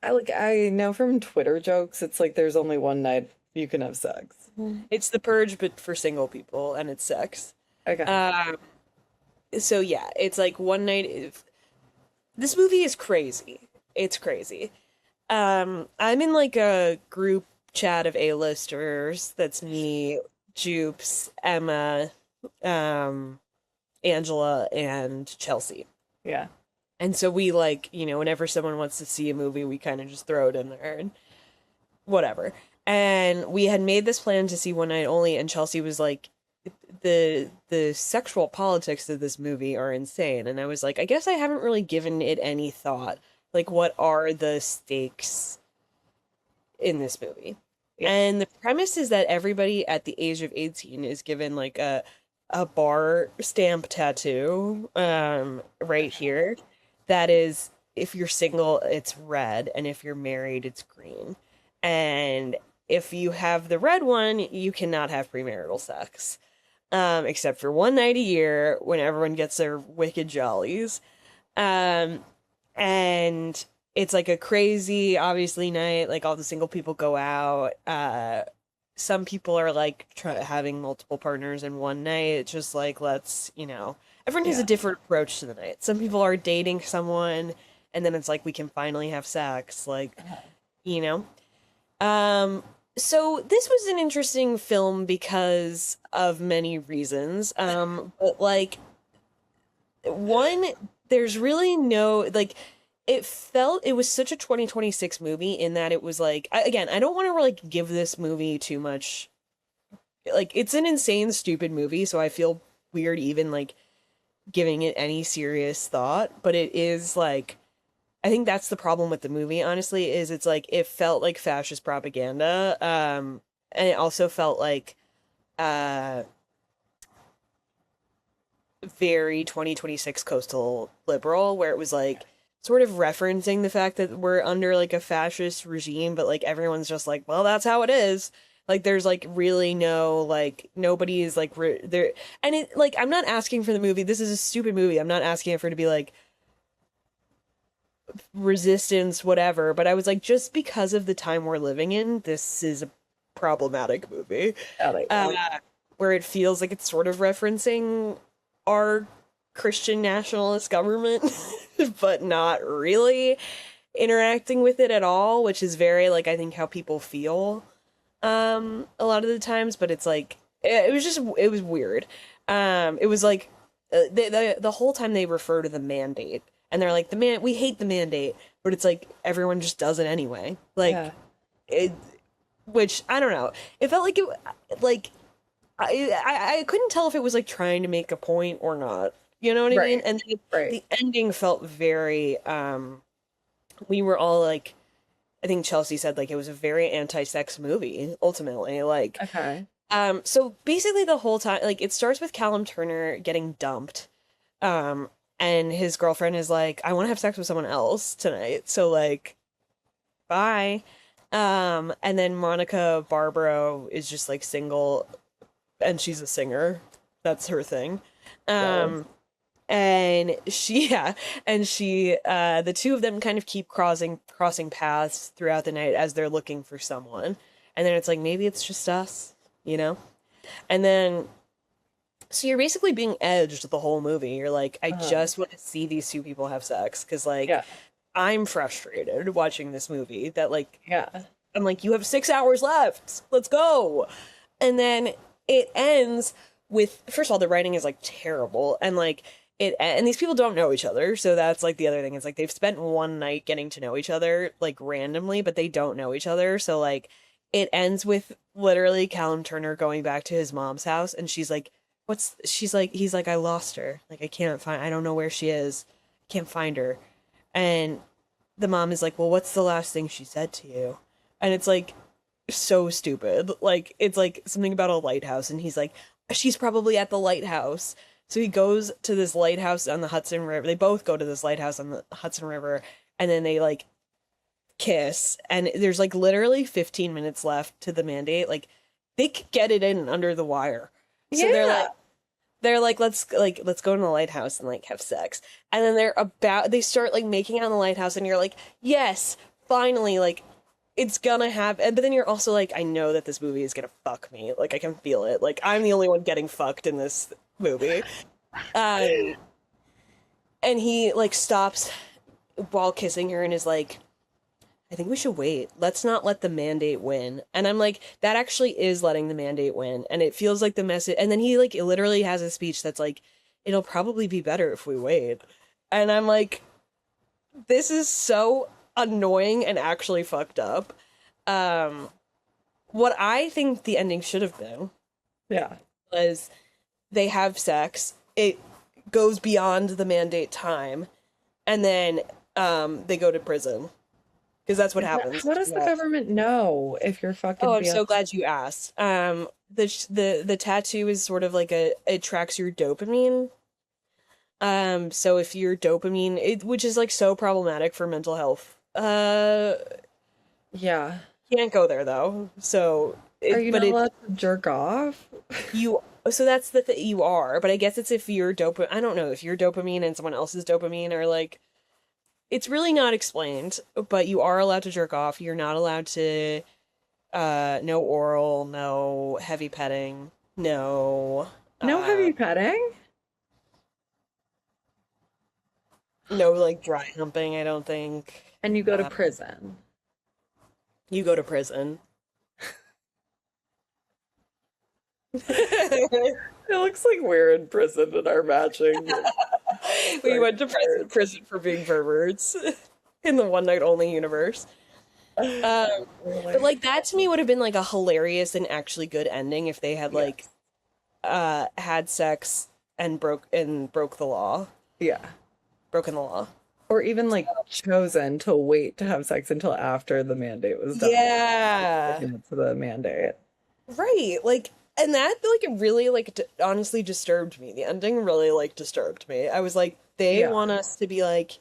Speaker 2: I know from Twitter jokes, it's like there's only one night you can have sex.
Speaker 1: It's The Purge, but for single people, and it's sex.
Speaker 2: Okay.
Speaker 1: Um, so yeah, it's like one night. This movie is crazy. It's crazy. I'm in like a group chat of A-listers. That's me, Jupes, Emma, um, Angela, and Chelsea.
Speaker 2: Yeah.
Speaker 1: And so we like, whenever someone wants to see a movie, we kind of just throw it in there and whatever. And we had made this plan to see One Night Only, and Chelsea was like, the sexual politics of this movie are insane. And I was like, I guess I haven't really given it any thought. Like, what are the stakes in this movie?
Speaker 2: Yeah.
Speaker 1: And the premise is that everybody at the age of 18 is given like a bar stamp tattoo right here that is, if you're single it's red, and if you're married it's green. And if you have the red one, you cannot have premarital sex, except for one night a year when everyone gets their wicked jollies. um and it's like a crazy, obviously, night. Like, all the single people go out. Some people are like having multiple partners in one night. It's just like, everyone has a
Speaker 2: Yeah.
Speaker 1: different approach to the night. Some people are dating someone, and then it's like, we can finally have sex. Like, you know. So this was an interesting film because of many reasons. But like, one, there's really no like, it was such a 2026 movie in that it was like, again, I don't want to like give this movie too much, like, it's an insane stupid movie, so I feel weird even like giving it any serious thought. But it is like, I think that's the problem with the movie, honestly, is it's like it felt like fascist propaganda. And it also felt like uh very 2026 coastal liberal, where it was like sort of referencing the fact that we're under like a fascist regime, but like everyone's just like, well, that's how it is. Like, there's like really no, like, nobody is like there. And it, like, I'm not asking for the movie, this is a stupid movie, I'm not asking it for it to be like resistance whatever, but I was like, just because of the time we're living in, this is a problematic movie.
Speaker 2: Yeah, like,
Speaker 1: uh where it feels like it's sort of referencing our Christian nationalist government, but not really interacting with it at all, which is very like I think how people feel a lot of the times, but it's like it was just it was weird. It was like the whole time they refer to the mandate and they're like we hate the mandate, but it's like everyone just does it anyway. Like
Speaker 2: Yeah.
Speaker 1: it which I don't know. It felt like it like I couldn't tell if it was like trying to make a point or not. You know what I mean?
Speaker 2: Right.
Speaker 1: And
Speaker 2: Right.
Speaker 1: the ending felt very we were all like I think Chelsea said like it was a very anti-sex movie ultimately. Like
Speaker 2: Okay.
Speaker 1: so basically the whole time like it starts with Callum Turner getting dumped. Um and his girlfriend is like I want to have sex with someone else tonight. So like bye. And then Monica Barbaro is just like single and she's a singer. That's her thing.
Speaker 2: Jealous.
Speaker 1: Um and she yeah, and she the two of them kind of keep crossing paths throughout the night as they're looking for someone. And then it's like maybe it's just us, you know? And then so you're basically being edged the whole movie. You're like I
Speaker 2: Uh-huh.
Speaker 1: just want to see these two people have sex cuz like
Speaker 2: Yeah.
Speaker 1: I'm frustrated watching this movie that like
Speaker 2: Yeah.
Speaker 1: I'm like, you have 6 hours left. Let's go. And then it ends with, first of all, the writing is like terrible. And like, and these people don't know each other. So that's like the other thing. It's like they've spent one night getting to know each other like randomly, but they don't know each other. So like, it ends with literally Callum Turner going back to his mom's house. And she's like, he's like, I lost her. Like, I don't know where she is. Can't find her. And the mom is like, well, what's the last thing she said to you? And it's like so stupid. Like it's like something about a lighthouse, and he's like, she's probably at the lighthouse. So he goes to this lighthouse on the Hudson River. They both go to this lighthouse on the Hudson River, and then they like kiss. And there's like literally 15 minutes left to the mandate. Like they could get it in under the wire. So
Speaker 2: Yeah.
Speaker 1: they're like let's go to the lighthouse and like have sex. And then they start like making out in the lighthouse, and you're like, yes, finally, like it's gonna happen. But then you're also like, I know that this movie is gonna fuck me. Like I can feel it. Like I'm the only one getting fucked in this movie. Um, and he like stops while kissing her and is like, I think we should wait. Let's not let the mandate win. And I'm like, that actually is letting the mandate win. And it feels like the message. And then he like literally has a speech that's like, it'll probably be better if we wait. And I'm like, this is so annoying and actually fucked up. Um, what I think the ending should have been
Speaker 2: Yeah.
Speaker 1: was they have sex. It goes beyond the mandate time, and then they go to prison because that's what happens.
Speaker 2: How does the
Speaker 1: Yeah.
Speaker 2: government know if you're
Speaker 1: Oh,
Speaker 2: fucking
Speaker 1: I'm
Speaker 2: beyond?
Speaker 1: so glad you asked. The tattoo is sort of like it tracks your dopamine. So if your dopamine, which is like so problematic for mental health,
Speaker 2: Yeah.
Speaker 1: can't go there though. So
Speaker 2: Are
Speaker 1: it,
Speaker 2: you
Speaker 1: but
Speaker 2: not
Speaker 1: it
Speaker 2: allowed to jerk off?
Speaker 1: you so that's the thing you are. But I guess it's if your dopamine. I don't know if your dopamine and someone else's dopamine are like. It's really not explained, but you are allowed to jerk off. You're not allowed to no oral, no heavy petting, no
Speaker 2: No
Speaker 1: uh
Speaker 2: heavy petting?
Speaker 1: no like dry humping, I don't think.
Speaker 2: And you go to
Speaker 1: Uh
Speaker 2: prison.
Speaker 1: you go to prison.
Speaker 2: It looks like we're in prison in our matching.
Speaker 1: We went to prison for being perverts in the one night only universe. But
Speaker 2: Really?
Speaker 1: like that to me would have been like a hilarious and actually good ending if they had like
Speaker 2: Yes.
Speaker 1: had sex and broke the law.
Speaker 2: Yeah.
Speaker 1: Broken the law.
Speaker 2: Or even like chosen to wait to have sex until after the mandate was done.
Speaker 1: Yeah.
Speaker 2: To the mandate.
Speaker 1: Right. Like and that like it really like honestly disturbed me. The ending really like disturbed me. I was like they
Speaker 2: Yeah.
Speaker 1: want us to be like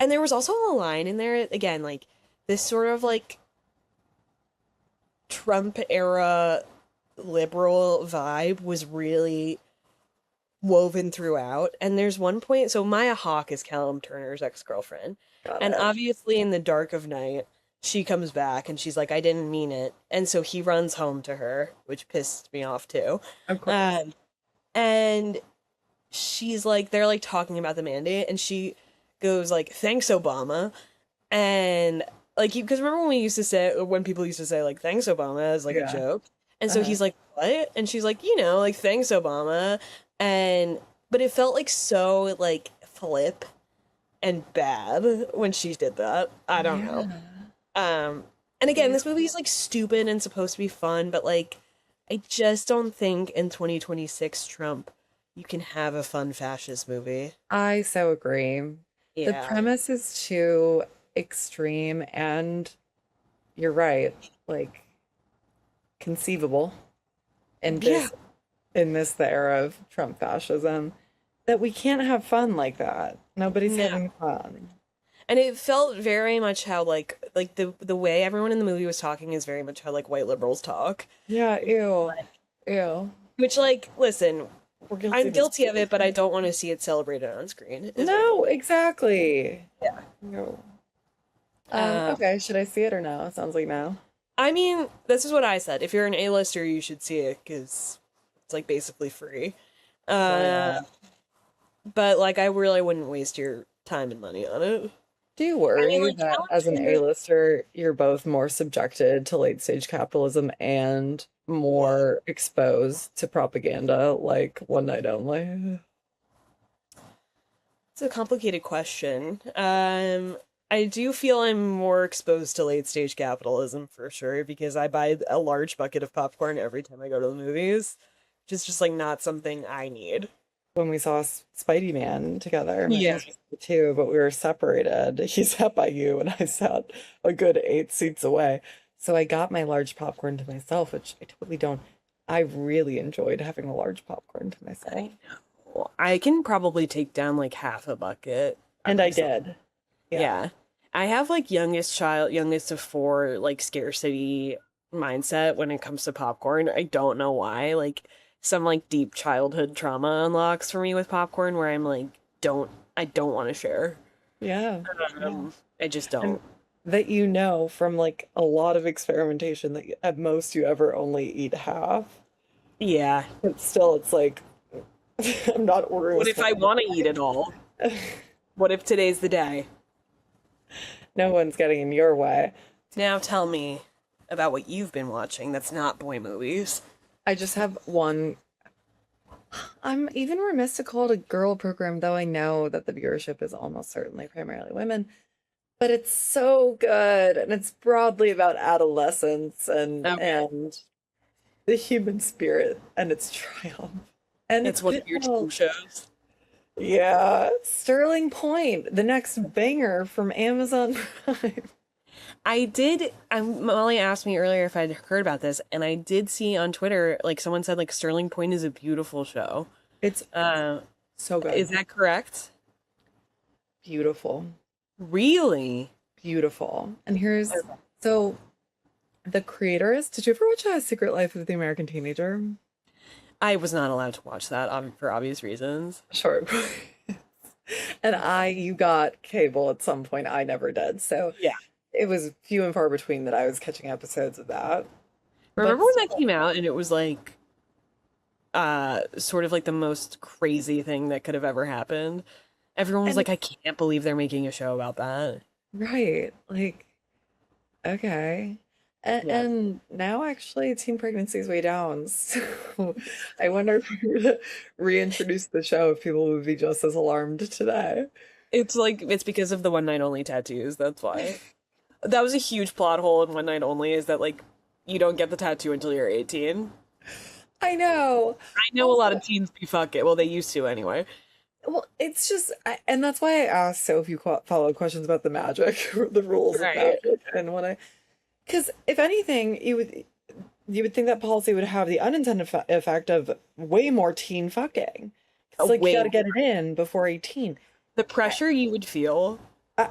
Speaker 1: and there was also a line in there again like this sort of like Trump era liberal vibe was really woven throughout. And there's one point, so Maya Hawke is Callum Turner's ex-girlfriend.
Speaker 2: Got
Speaker 1: And
Speaker 2: it.
Speaker 1: obviously in the dark of night, she comes back and she's like, I didn't mean it. And so he runs home to her, which pissed me off too.
Speaker 2: Of course.
Speaker 1: Um, and she's like, they're like talking about the mandate, and she goes like, "Thanks, Obama," and like, because remember when we used to say, when people used to say like, "Thanks, Obama" as like a
Speaker 2: Yeah.
Speaker 1: joke, and so
Speaker 2: Uh-huh.
Speaker 1: he's like, "What?" And she's like, like, "Thanks, Obama," and but it felt like so like flip and bad when she did that. I don't know.
Speaker 2: Yeah.
Speaker 1: Um, and again,
Speaker 2: Yeah.
Speaker 1: this movie is like stupid and supposed to be fun, but like, I just don't think in 2026 Trump you can have a fun fascist movie.
Speaker 2: I so agree. The
Speaker 1: Yeah.
Speaker 2: premise is too extreme and you're right, like conceivable in
Speaker 1: Yeah.
Speaker 2: this the era of Trump fascism that we can't have fun like that. Nobody's
Speaker 1: No.
Speaker 2: having fun.
Speaker 1: And it felt very much how like the way everyone in the movie was talking is very much how like white liberals talk.
Speaker 2: Yeah, ew. Ew.
Speaker 1: Which like, listen,
Speaker 2: We're guilty
Speaker 1: I'm
Speaker 2: of this
Speaker 1: guilty of
Speaker 2: too.
Speaker 1: it, but I don't want to see it celebrated on screen, is my
Speaker 2: No,
Speaker 1: point.
Speaker 2: exactly.
Speaker 1: Yeah.
Speaker 2: No.
Speaker 1: Um,
Speaker 2: Okay, should I see it or no? Sounds like no.
Speaker 1: I mean, this is what I said. If you're an A-lister, you should see it because it's like basically free.
Speaker 2: Why
Speaker 1: Uh,
Speaker 2: not?
Speaker 1: but like I really wouldn't waste your time and money on it.
Speaker 2: Do you
Speaker 1: I mean,
Speaker 2: worry
Speaker 1: like
Speaker 2: that as an
Speaker 1: Alexander,
Speaker 2: A-lister, you're both more subjected to late stage capitalism and more exposed to propaganda like One Night Only?
Speaker 1: it's a complicated question. I do feel I'm more exposed to late stage capitalism for sure because I buy a large bucket of popcorn every time I go to the movies, which is just like not something I need.
Speaker 2: When we saw Spidey Man together, my
Speaker 1: Yeah.
Speaker 2: parents were too, but we were separated. He sat by you, and I sat a good 8 seats away. So I got my large popcorn to myself, which I totally don't. I really enjoyed having a large popcorn to myself.
Speaker 1: I know. I can probably take down like half a bucket
Speaker 2: And I
Speaker 1: myself.
Speaker 2: did. Yeah.
Speaker 1: Yeah. I have like youngest child, youngest of four, like scarcity mindset when it comes to popcorn. I don't know why. Like some like deep childhood trauma unlocks for me with popcorn where I'm like, I don't want to share.
Speaker 2: Yeah. Yeah.
Speaker 1: I just
Speaker 2: And
Speaker 1: don't.
Speaker 2: that you know from like a lot of experimentation that at most you ever only eat half.
Speaker 1: Yeah.
Speaker 2: But still, it's like I'm not ordering a
Speaker 1: What if
Speaker 2: small.
Speaker 1: I want to eat it all? What if today's the day?
Speaker 2: No one's getting in your way.
Speaker 1: Now tell me about what you've been watching that's not boy movies.
Speaker 2: I just have one. I'm even remiss to call it a girl program, though I know that the viewership is almost certainly primarily women. But it's so good, and it's broadly about adolescence
Speaker 1: Okay.
Speaker 2: and the human spirit and its triumph. And it's
Speaker 1: It's one of
Speaker 2: been
Speaker 1: your
Speaker 2: all,
Speaker 1: team shows.
Speaker 2: yeah, Sterling Point, the next banger from Amazon Prime.
Speaker 1: Molly asked me earlier if I'd heard about this, and I did see on Twitter, like someone said like Sterling Point is a beautiful show.
Speaker 2: It's
Speaker 1: Uh,
Speaker 2: so
Speaker 1: is
Speaker 2: good.
Speaker 1: that correct?
Speaker 2: Beautiful.
Speaker 1: Really?
Speaker 2: Beautiful. And here's
Speaker 1: Okay.
Speaker 2: so the creators. Did you ever watch Secret Life of the American Teenager?
Speaker 1: I was not allowed to watch that for obvious reasons.
Speaker 2: Sure. And you got cable at some point. I never did. So
Speaker 1: Yeah.
Speaker 2: it was few and far between that I was catching episodes of that.
Speaker 1: Remember
Speaker 2: But
Speaker 1: when that
Speaker 2: still,
Speaker 1: came out and it was like sort of like the most crazy thing that could have ever happened? Everyone was
Speaker 2: and
Speaker 1: like, I can't believe they're making a show about that.
Speaker 2: right, like, okay.
Speaker 1: Yeah.
Speaker 2: And now actually teen pregnancy is way down. So I wonder if we were to reintroduce the show if people would be just as alarmed today.
Speaker 1: It's like it's because of the one night only tattoos, that's why. That was a huge plot hole in One Night Only is that like you don't get the tattoo until you're 18.
Speaker 2: I know.
Speaker 1: I know a lot
Speaker 2: Also,
Speaker 1: of teens be fuck it. Well, they used to anyway.
Speaker 2: well, it's just, and that's why I asked so few follow-up questions about the magic, or the rules of
Speaker 1: Right.
Speaker 2: magic, and because if anything, you would think that policy would have the unintended effect of way more teen fucking. It's like you got
Speaker 1: Wait,
Speaker 2: to get it in before 18.
Speaker 1: the
Speaker 2: I,
Speaker 1: pressure you would feel.
Speaker 2: I,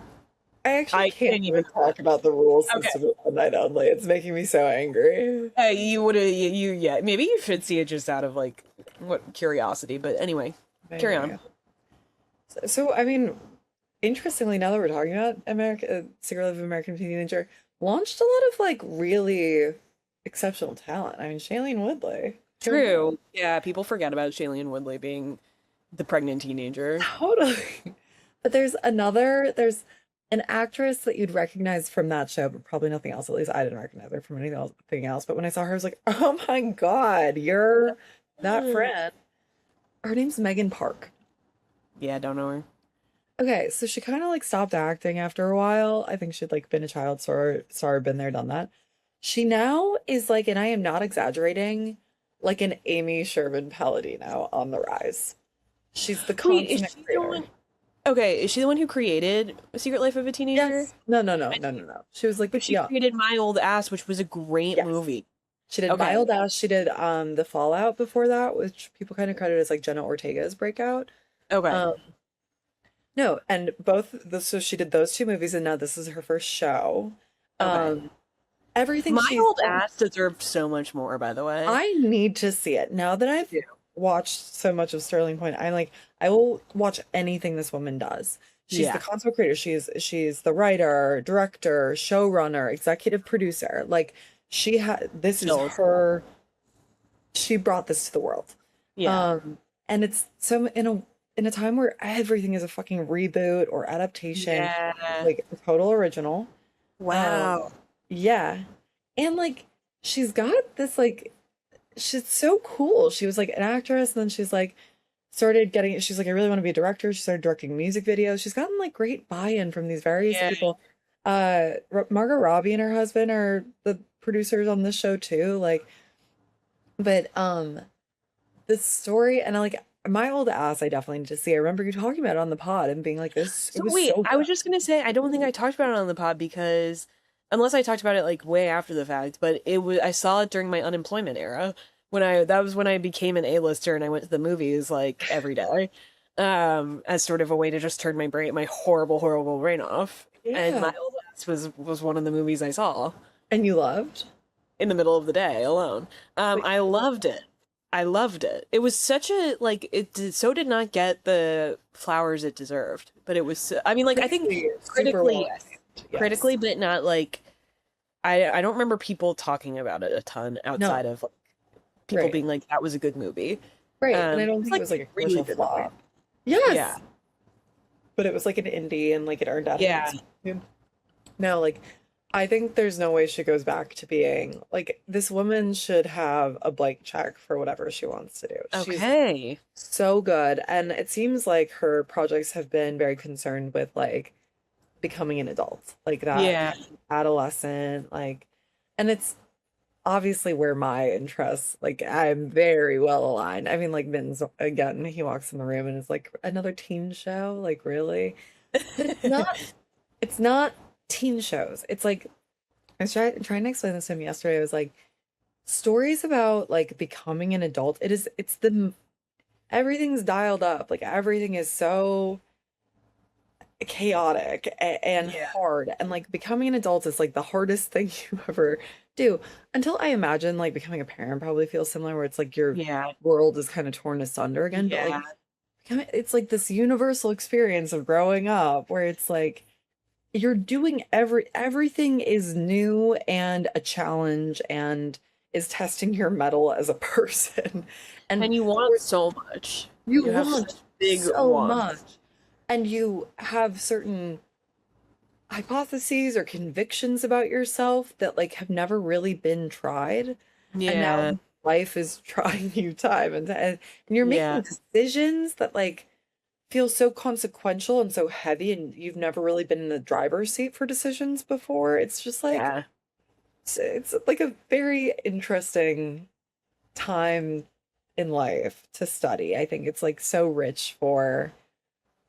Speaker 2: I actually
Speaker 1: I
Speaker 2: can't
Speaker 1: can't even.
Speaker 2: even talk about the rules
Speaker 1: Okay.
Speaker 2: system of One Night Only. It's making me so angry.
Speaker 1: You would have yeah. Maybe you should see it just out of like what curiosity. But anyway, carry on.
Speaker 2: Maybe. So, I mean, interestingly, now that we're talking about Secret Life of American Teenager, launched a lot of like really exceptional talent. I mean, Shailene Woodley. Here we go.
Speaker 1: True. Yeah, people forget about Shailene Woodley being The pregnant teenager.
Speaker 2: Totally. But there's an actress that you'd recognize from that show, but probably nothing else. At least I didn't recognize her from anything else. But when I saw her, I was like, oh my God, you're that
Speaker 1: Mm.
Speaker 2: friend. Her name's Megan Park.
Speaker 1: Yeah, don't know her.
Speaker 2: Okay, so she kind of like stopped acting after a while. I think she'd like been a child star, been there, done that. She now is like, and I am not exaggerating, like an Amy Sherman Palladino on the rise. She's the
Speaker 1: Wait, is
Speaker 2: consummate
Speaker 1: she the
Speaker 2: creator.
Speaker 1: one? Okay, is she the one who created A Secret Life of a Teenager?
Speaker 2: Yes. No, no,
Speaker 1: I
Speaker 2: no, no,
Speaker 1: see.
Speaker 2: no, no. She was like,
Speaker 1: But she
Speaker 2: yeah,
Speaker 1: created My Old Ass, which was a great
Speaker 2: yes.
Speaker 1: movie.
Speaker 2: She did
Speaker 1: Okay.
Speaker 2: Mild Ass. She did The Fallout before that, which people kind of credit as like Jenna Ortega's breakout.
Speaker 1: Okay.
Speaker 2: Um, no, and so she did those two movies, and now this is her first show.
Speaker 1: Okay.
Speaker 2: Um, everything
Speaker 1: My
Speaker 2: she's
Speaker 1: Old Ass deserved so much more, by the way.
Speaker 2: I need to see it now that I've
Speaker 1: Yeah.
Speaker 2: watched so much of Sterling Point. I'm like, I will watch anything this woman does. She's the
Speaker 1: Yeah.
Speaker 2: consummate creator. She's the writer, director, showrunner, executive producer. Like she had this is
Speaker 1: Chills.
Speaker 2: her. She brought this to the world.
Speaker 1: Yeah.
Speaker 2: Um, and it's so in a time where everything is a fucking reboot or adaptation, it's
Speaker 1: Yeah.
Speaker 2: like a total original. Um,
Speaker 1: Wow.
Speaker 2: yeah. And like she's got this like she's so cool. She was like an actress, and then she's like started getting she's like, I really want to be a director. She started directing music videos. She's gotten like great buy-in from these various
Speaker 1: Yeah.
Speaker 2: people. Margot Robbie and her husband are the producers on this show too. Like, but the story and I like my old ass, I definitely need to see. I remember you talking about it on the pod and being like, this, it
Speaker 1: So
Speaker 2: was
Speaker 1: wait,
Speaker 2: so
Speaker 1: I
Speaker 2: good.
Speaker 1: was just gonna say I don't think I talked about it on the pod because unless I talked about it like way after the fact, but it was I saw it during my unemployment era when I that was when I became an A-lister and I went to the movies like every day. As sort of a way to just turn my horrible, horrible brain off. And
Speaker 2: Yeah.
Speaker 1: My Old Ass was one of the movies I saw
Speaker 2: And you loved?
Speaker 1: in the middle of the day alone.
Speaker 2: Wait,
Speaker 1: I loved it. I loved it. It was such a like so did not get the flowers it deserved, but it was I mean like I think
Speaker 2: critically super
Speaker 1: critically
Speaker 2: well
Speaker 1: yes.
Speaker 2: received. Yes.
Speaker 1: Critically but not like I don't remember people talking about it a ton outside
Speaker 2: No.
Speaker 1: of like, people
Speaker 2: Right.
Speaker 1: being like that was a good movie.
Speaker 2: Right. And I don't
Speaker 1: It's
Speaker 2: think it
Speaker 1: like
Speaker 2: was like
Speaker 1: a
Speaker 2: a
Speaker 1: really
Speaker 2: commercial
Speaker 1: good movie.
Speaker 2: flop.
Speaker 1: Yeah.
Speaker 2: Yes. But it was like an indie and like it earned out of
Speaker 1: Yeah.
Speaker 2: it. No, like I think there's no way she goes back to being like this woman should have a blank check for whatever she wants to do. She's
Speaker 1: Okay.
Speaker 2: so good. And it seems like her projects have been very concerned with like becoming an adult, like that
Speaker 1: Yeah.
Speaker 2: adolescent, like, and it's obviously where my interests, like, I'm very well aligned. I mean, like, Vin's again, he walks in the room and it's like another teen show, like, really? But it's not teen shows. It's like, I was trying to explain this to him yesterday. I was like, stories about like becoming an adult, it's everything's dialed up. Like, everything is so chaotic and
Speaker 1: Yeah.
Speaker 2: hard, and like becoming an adult is like the hardest thing you ever do, until I imagine like becoming a parent probably feels similar, where it's like your
Speaker 1: Yeah.
Speaker 2: world is kind of torn asunder again, but like
Speaker 1: Yeah.
Speaker 2: it's like this universal experience of growing up where it's like you're doing everything is new and a challenge and is testing your mettle as a person. And
Speaker 1: And you want so much.
Speaker 2: you
Speaker 1: You have
Speaker 2: want
Speaker 1: such big
Speaker 2: so much,
Speaker 1: wants.
Speaker 2: and you have certain hypotheses or convictions about yourself that like have never really been tried, and
Speaker 1: Yeah.
Speaker 2: now life is trying you time and you're making
Speaker 1: Yeah.
Speaker 2: decisions that like feel so consequential and so heavy, and you've never really been in the driver's seat for decisions before. It's just like
Speaker 1: Yeah.
Speaker 2: it's like a very interesting time in life to study. I think it's like so rich for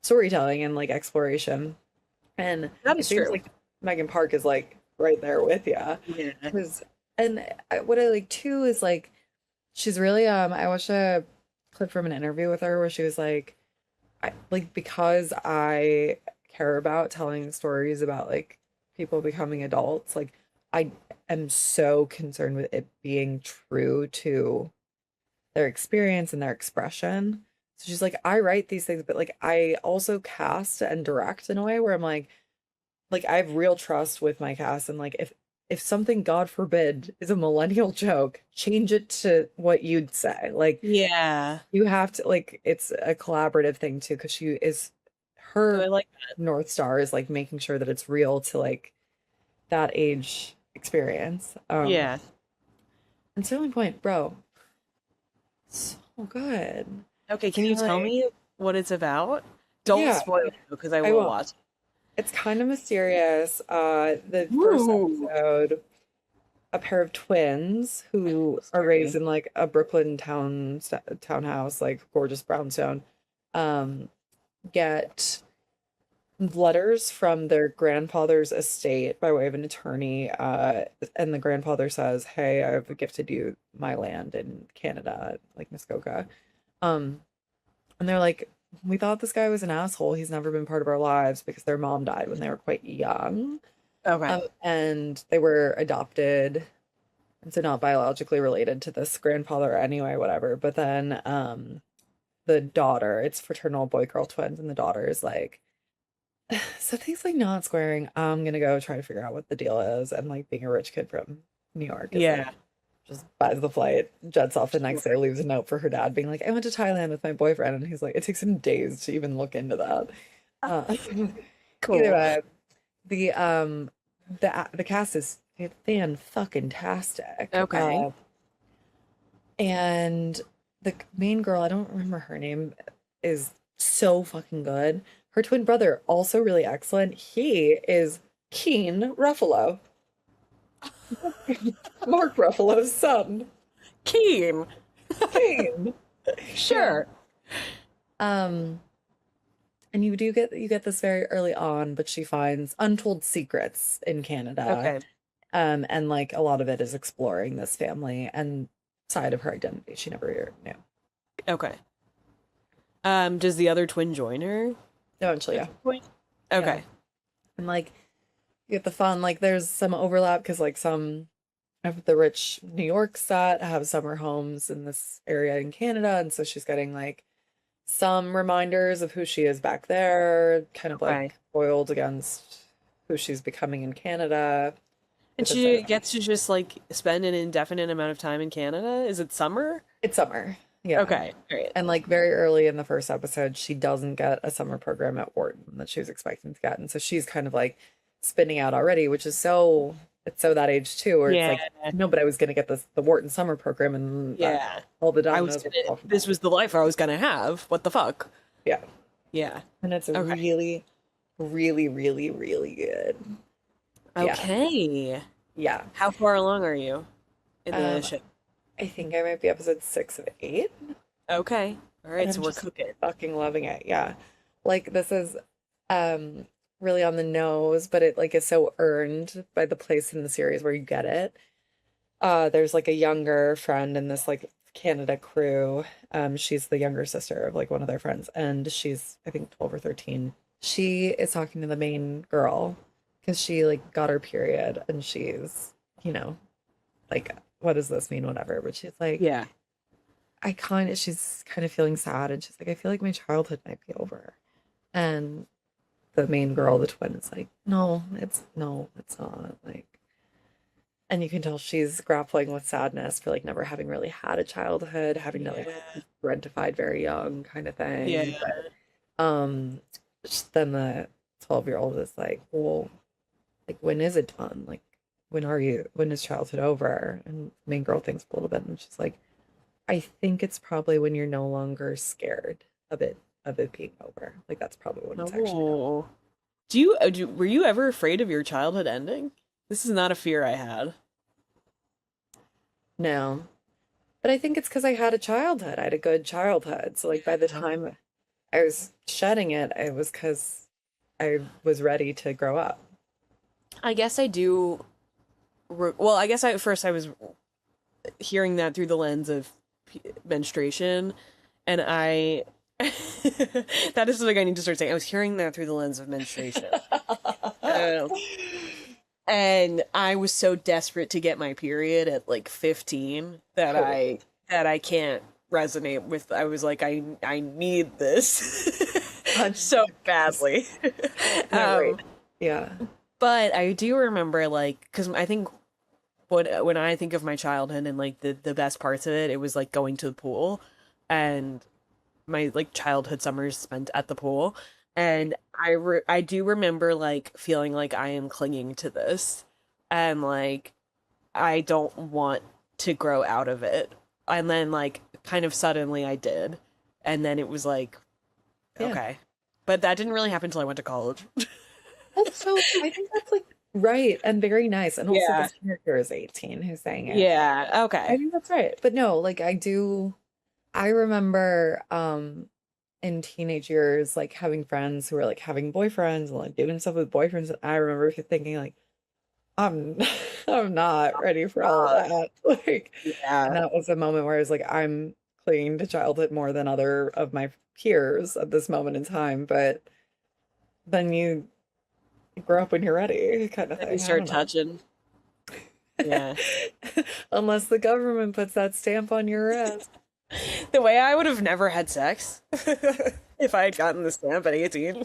Speaker 2: storytelling and like exploration. And
Speaker 1: That
Speaker 2: it
Speaker 1: is
Speaker 2: seems
Speaker 1: true.
Speaker 2: like Megan Park is like right there with you.
Speaker 1: Yeah.
Speaker 2: And what I like too is like she's really I watched a clip from an interview with her where she was like like because I care about telling stories about like people becoming adults, like I am so concerned with it being true to their experience and their expression. So she's like, I write these things, but like I also cast and direct in a way where I'm like I have real trust with my cast, and like if if something, God forbid, is a millennial joke, change it to what you'd say. Like
Speaker 1: Yeah.
Speaker 2: you have to like it's a collaborative thing too, because she is
Speaker 1: Oh, I
Speaker 2: her
Speaker 1: like
Speaker 2: North Star is like making sure that it's real to like that age experience.
Speaker 1: yeah.
Speaker 2: And Sterling Point, bro, so good.
Speaker 1: Okay, can you
Speaker 2: Kinda
Speaker 1: tell
Speaker 2: like,
Speaker 1: me what it's about? Don't
Speaker 2: yeah,
Speaker 1: spoil it because I
Speaker 2: I
Speaker 1: will
Speaker 2: will.
Speaker 1: watch
Speaker 2: It's kind of mysterious. The
Speaker 1: it.
Speaker 2: first
Speaker 1: Ooh.
Speaker 2: episode, a pair of twins who are raised
Speaker 1: Scary.
Speaker 2: in like a Brooklyn townhouse, like gorgeous brownstone, um, get letters from their grandfather's estate by way of an attorney. And the grandfather says, "Hey, I've gifted you my land in Canada, like Muskoka." Um, and they're like, "We thought this guy was an asshole. He's never been part of our lives because their mom died when they were quite young."
Speaker 1: Okay.
Speaker 2: And they were adopted, and so not biologically related to this grandfather anyway, whatever. But then the daughter, it's fraternal boy-girl twins, and the daughter is like, so things like not squaring, I'm gonna go try to figure out what the deal is. And like being a rich kid from New York is like
Speaker 1: Yeah.
Speaker 2: just buys the flight, jets off the next day,
Speaker 1: Sure.
Speaker 2: leaves a note for her dad being like, I went to Thailand with my boyfriend, and he's like, it takes him days to even look into that. Either
Speaker 1: Cool.
Speaker 2: way, the cast is fan fucking tastic.
Speaker 1: Okay.
Speaker 2: And the main girl, I don't remember her name, is so fucking good. Her twin brother, also really excellent. He is Keen Ruffalo, Mark Ruffalo's son.
Speaker 1: Keen.
Speaker 2: Keen. Yeah.
Speaker 1: Sure.
Speaker 2: Um, and you get this very early on, but she finds untold secrets in Canada.
Speaker 1: Okay.
Speaker 2: And like a lot of it is exploring this family and side of her identity she never knew.
Speaker 1: Okay. Does the other twin join her
Speaker 2: Eventually,
Speaker 1: at
Speaker 2: yeah.
Speaker 1: some point?
Speaker 2: Yeah.
Speaker 1: Okay.
Speaker 2: And like you get the fun, like there's some overlap because like some of the rich New York set have summer homes in this area in Canada, and so she's getting like some reminders of who she is back there, kind of
Speaker 1: Okay.
Speaker 2: like foiled against who she's becoming in Canada
Speaker 1: And
Speaker 2: with this side
Speaker 1: she
Speaker 2: of
Speaker 1: gets to just like spend an indefinite amount of time in Canada? Is it summer?
Speaker 2: it's summer. Yeah.
Speaker 1: Okay. All right.
Speaker 2: And like very early in the first episode, she doesn't get a summer program at Wharton that she was expecting to get. And so she's kind of like spinning out already, which is so it's so that age too, where it's
Speaker 1: Yeah.
Speaker 2: like, no, but I was gonna get the Wharton summer program and that
Speaker 1: Yeah.
Speaker 2: all the
Speaker 1: I was
Speaker 2: dominoes
Speaker 1: gonna,
Speaker 2: will fall from
Speaker 1: this
Speaker 2: that.
Speaker 1: was the life I was gonna have. What the fuck?
Speaker 2: Yeah.
Speaker 1: Yeah.
Speaker 2: And it's a
Speaker 1: Okay.
Speaker 2: really, really, really, really good. Yeah.
Speaker 1: Okay.
Speaker 2: Yeah.
Speaker 1: How far along are you in the
Speaker 2: Um,
Speaker 1: show?
Speaker 2: I think I might be episode 6 of 8.
Speaker 1: Okay. All
Speaker 2: And
Speaker 1: right,
Speaker 2: I'm
Speaker 1: so we're
Speaker 2: just
Speaker 1: cooking.
Speaker 2: fucking loving it. Yeah. Like this is really on the nose, but it like is so earned by the place in the series where you get it. There's like a younger friend in this like Canada crew. She's the younger sister of like one of their friends, and she's I think 12 or 13. She is talking to the main girl because she like got her period and she's, like, what does this mean? Whatever. But she's like,
Speaker 1: Yeah.
Speaker 2: she's kind of feeling sad, and she's like, I feel like my childhood might be over. And the main girl, the twin, is like, no, it's not. Like, and you can tell she's grappling with sadness for like never having really had a childhood, having to like
Speaker 1: Yeah.
Speaker 2: parentified very young kind of thing.
Speaker 1: Yeah.
Speaker 2: Um, then the 12-year-old is like, well, like when is it done? Like, when is childhood over? And the main girl thinks a little bit, and she's like, I think it's probably when you're no longer scared of it being over. Like that's probably when it's actually done.
Speaker 1: Oh. Were you ever afraid of your childhood ending? This is not a fear I had.
Speaker 2: No. But I think it's because I had a childhood. I had a good childhood. So like by the time I was shedding it, it was because I was ready to grow up.
Speaker 1: I guess I do. Well, I guess at first I was hearing that through the lens of menstruation, and I that is something I need to start saying. I was hearing that through the lens of menstruation. Uh, and I was so desperate to get my period at like 15 that
Speaker 2: Totally.
Speaker 1: I can't resonate with. I was like, I need this so
Speaker 2: 100%.
Speaker 1: badly.
Speaker 2: No, right.
Speaker 1: um
Speaker 2: Yeah.
Speaker 1: But I do remember like because I think when I think of my childhood and like the best parts of it, it was like going to the pool and my like childhood summers spent at the pool. And I do remember like feeling like I am clinging to this and like I don't want to grow out of it. And then like kind of suddenly I did. And then it was like,
Speaker 2: Yeah.
Speaker 1: okay. But that didn't really happen until I went to college.
Speaker 2: Also, I think that's like right and very nice. And also
Speaker 1: Yeah.
Speaker 2: this character is 18 who's saying it.
Speaker 1: Yeah.
Speaker 2: I
Speaker 1: Okay.
Speaker 2: think that's right. But no, like I remember in teenage years like having friends who were like having boyfriends and like doing stuff with boyfriends. And I remember thinking like I'm I'm not ready for all of
Speaker 1: Uh,
Speaker 2: that. Like, and
Speaker 1: yeah.
Speaker 2: that was a moment where I was like, I'm clinging to childhood more than other of my peers at this moment in time. But then you grow up when you're ready, kind of
Speaker 1: Then you
Speaker 2: thing. I
Speaker 1: start
Speaker 2: don't know.
Speaker 1: touching. Yeah.
Speaker 2: Unless the government puts that stamp on your wrist.
Speaker 1: The way I would have never had sex if I had gotten the stamp at 18.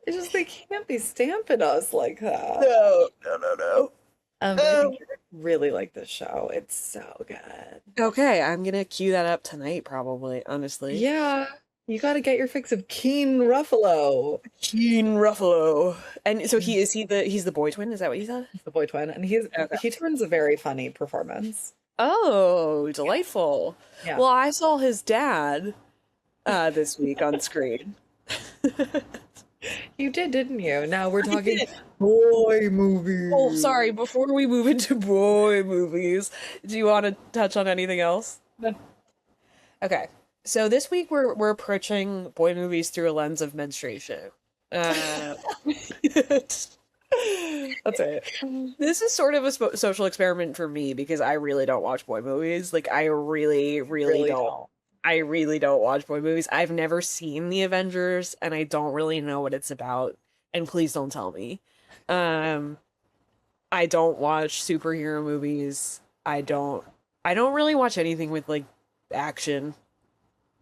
Speaker 2: It's just they can't be stamping us like that.
Speaker 1: No, no, no, no.
Speaker 2: But I think
Speaker 1: Um,
Speaker 2: you really like this show. It's so good.
Speaker 1: okay, I'm gonna cue that up tonight, probably, honestly.
Speaker 2: Yeah, you got to get your fix of Keen Ruffalo.
Speaker 1: Gene Ruffalo. And so he's the boy twin, is that what you said?
Speaker 2: The boy twin, and
Speaker 1: Okay.
Speaker 2: he turns a very funny performance.
Speaker 1: Oh, delightful.
Speaker 2: Yeah,
Speaker 1: Well, I saw his dad this week on screen.
Speaker 2: you did, didn't you? Now we're
Speaker 1: I
Speaker 2: talking
Speaker 1: did.
Speaker 2: boy
Speaker 1: Oh,
Speaker 2: movies.
Speaker 1: sorry, before we move into boy movies, do you want to touch on anything else? Okay. So this week we're approaching boy movies through a lens of menstruation. Uh,
Speaker 2: That's right.
Speaker 1: this is sort of a social experiment for me because I really don't watch boy movies. Like I really, really
Speaker 2: Really
Speaker 1: don't.
Speaker 2: don't.
Speaker 1: I really don't watch boy movies. I've never seen The Avengers and I don't really know what it's about. And please don't tell me. Um, I don't watch superhero movies. I don't really watch anything with like action.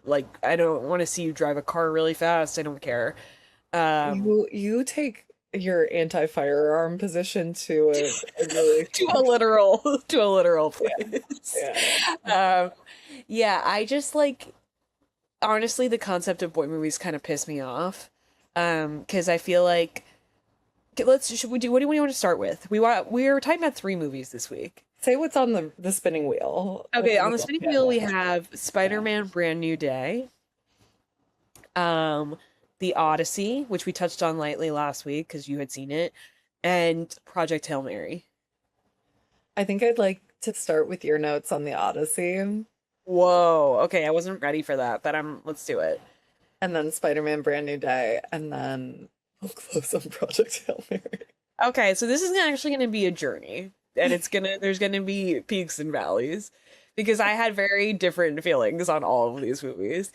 Speaker 1: Like I don't want to see you drive a car really fast. I don't care. Um,
Speaker 2: You take your anti-firearm position to a really
Speaker 1: to a literal to a literal
Speaker 2: yeah,
Speaker 1: place.
Speaker 2: yeah.
Speaker 1: Um, yeah, I just like honestly the concept of boy movies kind of piss me off. Because I feel like okay, should we do what do we want to start with? We're talking about three movies this week.
Speaker 2: Say what's on the spinning wheel.
Speaker 1: Okay,
Speaker 2: What's on
Speaker 1: on
Speaker 2: the
Speaker 1: the
Speaker 2: wheel?
Speaker 1: spinning
Speaker 2: Yeah,
Speaker 1: wheel we
Speaker 2: yeah.
Speaker 1: have
Speaker 2: Yeah.
Speaker 1: Spider-Man Brand New Day, um, The Odyssey, which we touched on lightly last week because you had seen it, and Project Hail Mary.
Speaker 2: I think I'd like to start with your notes on the Odyssey and
Speaker 1: Whoa, okay, I wasn't ready for that, but let's do it.
Speaker 2: then Spider-Man Brand New Day and then we'll close on Project Hail Mary.
Speaker 1: Okay, so this is actually going to be a journey, and there's gonna be peaks and valleys, because I had very different feelings on all of these movies,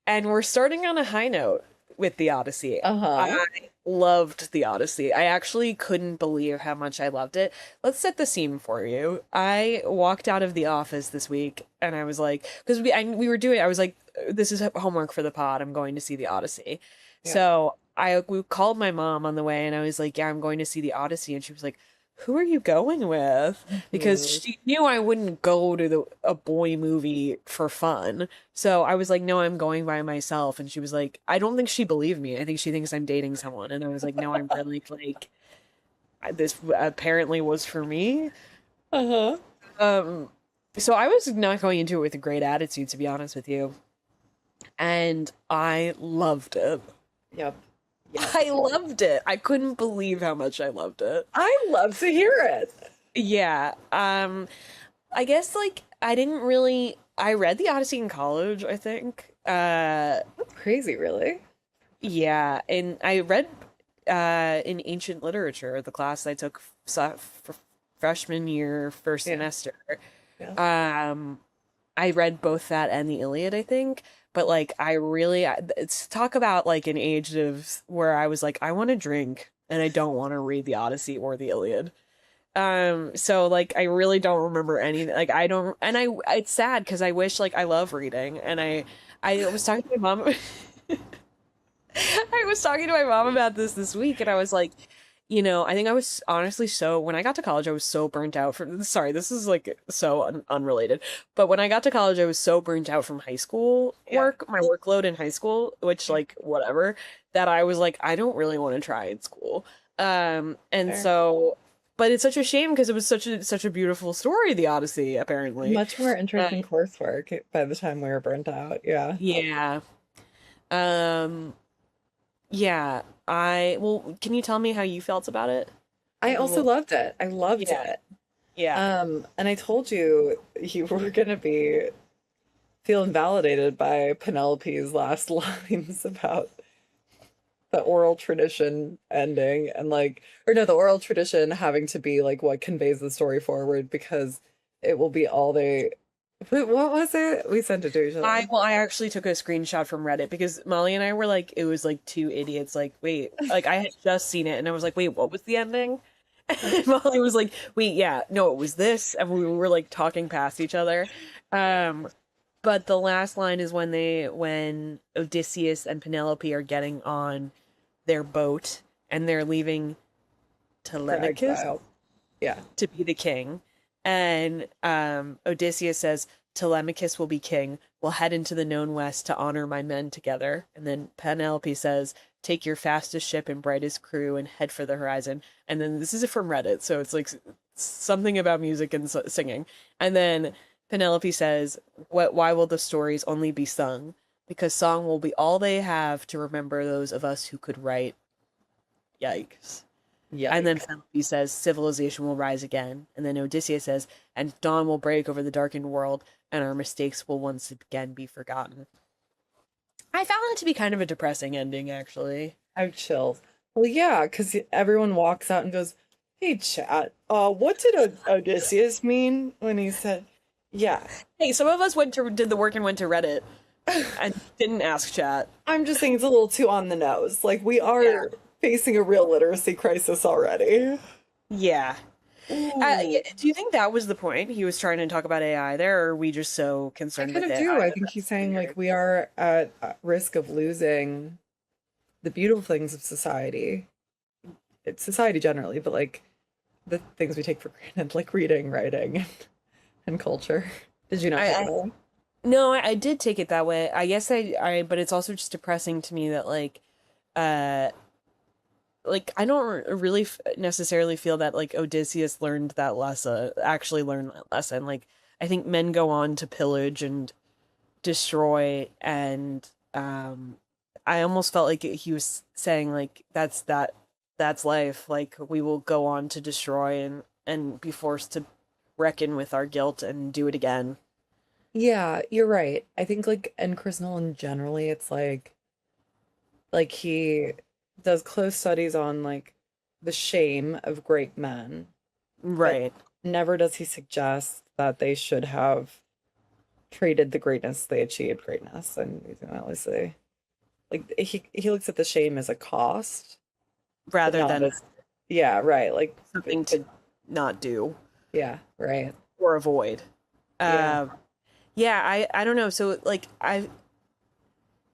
Speaker 1: and we're starting on a high note with The Odyssey.
Speaker 2: Uh-huh.
Speaker 1: I loved The Odyssey. I actually couldn't believe how much I loved it. Let's set the scene for you. I walked out of the office this week, and I was like, because we were doing, I was like, this is homework for the pod. I'm going to see The Odyssey.
Speaker 2: Yeah.
Speaker 1: So we called my mom on the way and I was like, yeah, I'm going to see The Odyssey. And she was like, who are you going with? Because
Speaker 2: Mhm.
Speaker 1: she knew I wouldn't go to a boy movie for fun. So I was like, no, I'm going by myself. And she was like, I don't think she believed me. I think she thinks I'm dating someone. And I was like, no, I'm really like, this apparently was for me.
Speaker 2: Uh-huh.
Speaker 1: Um, so I was not going into it with a great attitude, to be honest with you. And I loved it.
Speaker 2: Yep. Yep.
Speaker 1: I loved it. I couldn't believe how much I loved it.
Speaker 2: I love to hear it.
Speaker 1: Yeah. I guess like I read the Odyssey in college, I think.
Speaker 2: That's crazy, really.
Speaker 1: Yeah, and I read in ancient literature, the class I took freshman year, first
Speaker 2: Yeah.
Speaker 1: semester.
Speaker 2: Yeah.
Speaker 1: I read both that and the Iliad, I think. But like it's talk about like an age of where I was like, I want to drink and I don't want to read the Odyssey or the Iliad. So like I really don't remember anything. Like I don't, and it's sad because I wish like I love reading, and I was talking to my mom. I was talking to my mom about this week, and I was like, I think I was honestly so when I got to college, I was so burnt out from. Sorry, this is like so unrelated, but when I got to college, I was so burnt out from high school
Speaker 2: Yeah.
Speaker 1: my workload in high school, which
Speaker 2: Yeah.
Speaker 1: like whatever, that I was like, I don't really want to try in school. And
Speaker 2: Fair.
Speaker 1: so, but it's such a shame because it was such a beautiful story, the Odyssey, apparently.
Speaker 2: Much more
Speaker 1: Uh,
Speaker 2: interesting coursework by the time we were burnt out. Yeah.
Speaker 1: yeah. Um. Yeah. Well, can you tell me how you felt about it?
Speaker 2: I also
Speaker 1: Well,
Speaker 2: loved it. I loved
Speaker 1: yeah.
Speaker 2: it.
Speaker 1: Yeah.
Speaker 2: And I told you you were gonna be feeling validated by Penelope's last lines about the oral tradition ending and like, or no, the oral tradition having to be like what conveys the story forward because it will be all they. What was it? We sent it to each other.
Speaker 1: I actually took a screenshot from Reddit because Molly and I were like, it was like two idiots. Like, wait, like I had just seen it and I was like, wait, what was the ending? And Molly was like, wait, yeah, no, it was this, and we were like talking past each other. Um, but the last line is when Odysseus and Penelope are getting on their boat and they're leaving
Speaker 2: For
Speaker 1: Telemachus
Speaker 2: exile. Yeah.
Speaker 1: to be the king. And Odysseus says, Telemachus will be king. We'll head into the known west to honor my men together. And then Penelope says, take your fastest ship and brightest crew and head for the horizon. And then this is from Reddit, so it's like something about music and singing. And then Penelope says, "What? Why will the stories only be sung? Because song will be all they have to remember those of us who could write." Yikes. And then
Speaker 2: Yikes.
Speaker 1: Penelope says, civilization will rise again. And then Odysseus says, and dawn will break over the darkened world, and our mistakes will once again be forgotten. I found it to be kind of a depressing ending, actually.
Speaker 2: I have chills. Well, yeah, because everyone walks out and goes, "Hey, chat, what did Odysseus mean when he said, yeah?"
Speaker 1: Hey, some of us did the work and went to Reddit and didn't ask chat.
Speaker 2: I'm just saying it's a little too on the nose. Like we
Speaker 1: Yeah.
Speaker 2: are facing a real literacy crisis already.
Speaker 1: Yeah.
Speaker 2: Ooh.
Speaker 1: Do you think that was the point? He was trying to talk about AI there, or are we just so
Speaker 2: I
Speaker 1: concerned
Speaker 2: kind
Speaker 1: with
Speaker 2: of
Speaker 1: AI
Speaker 2: do. I
Speaker 1: that
Speaker 2: think he's
Speaker 1: that's
Speaker 2: saying like
Speaker 1: weird?
Speaker 2: we are at risk of losing the beautiful things of society. It's society generally, but like the things we take for granted, like reading, writing, and culture. Did you not take it
Speaker 1: I
Speaker 2: away?
Speaker 1: No, I did take it that way. I guess but it's also just depressing to me that uh, I don't really necessarily feel that like Odysseus learned that lesson, actually learned that lesson. Like, I think men go on to pillage and destroy, and I almost felt like he was saying like that's life. Like, we will go on to destroy and be forced to reckon with our guilt and do it again.
Speaker 2: Yeah, you're right. I think like and Chris Nolan generally, it's like he does close studies on like the shame of great men, but
Speaker 1: Right.
Speaker 2: never does he suggest that they should have traded the greatness they achieved greatness. And he's gonna obviously like he looks at the shame as a cost, but
Speaker 1: Rather
Speaker 2: not
Speaker 1: than
Speaker 2: as yeah, right. Like
Speaker 1: something to not do
Speaker 2: yeah, right.
Speaker 1: or avoid.
Speaker 2: Yeah.
Speaker 1: Um, yeah, I don't know. So like I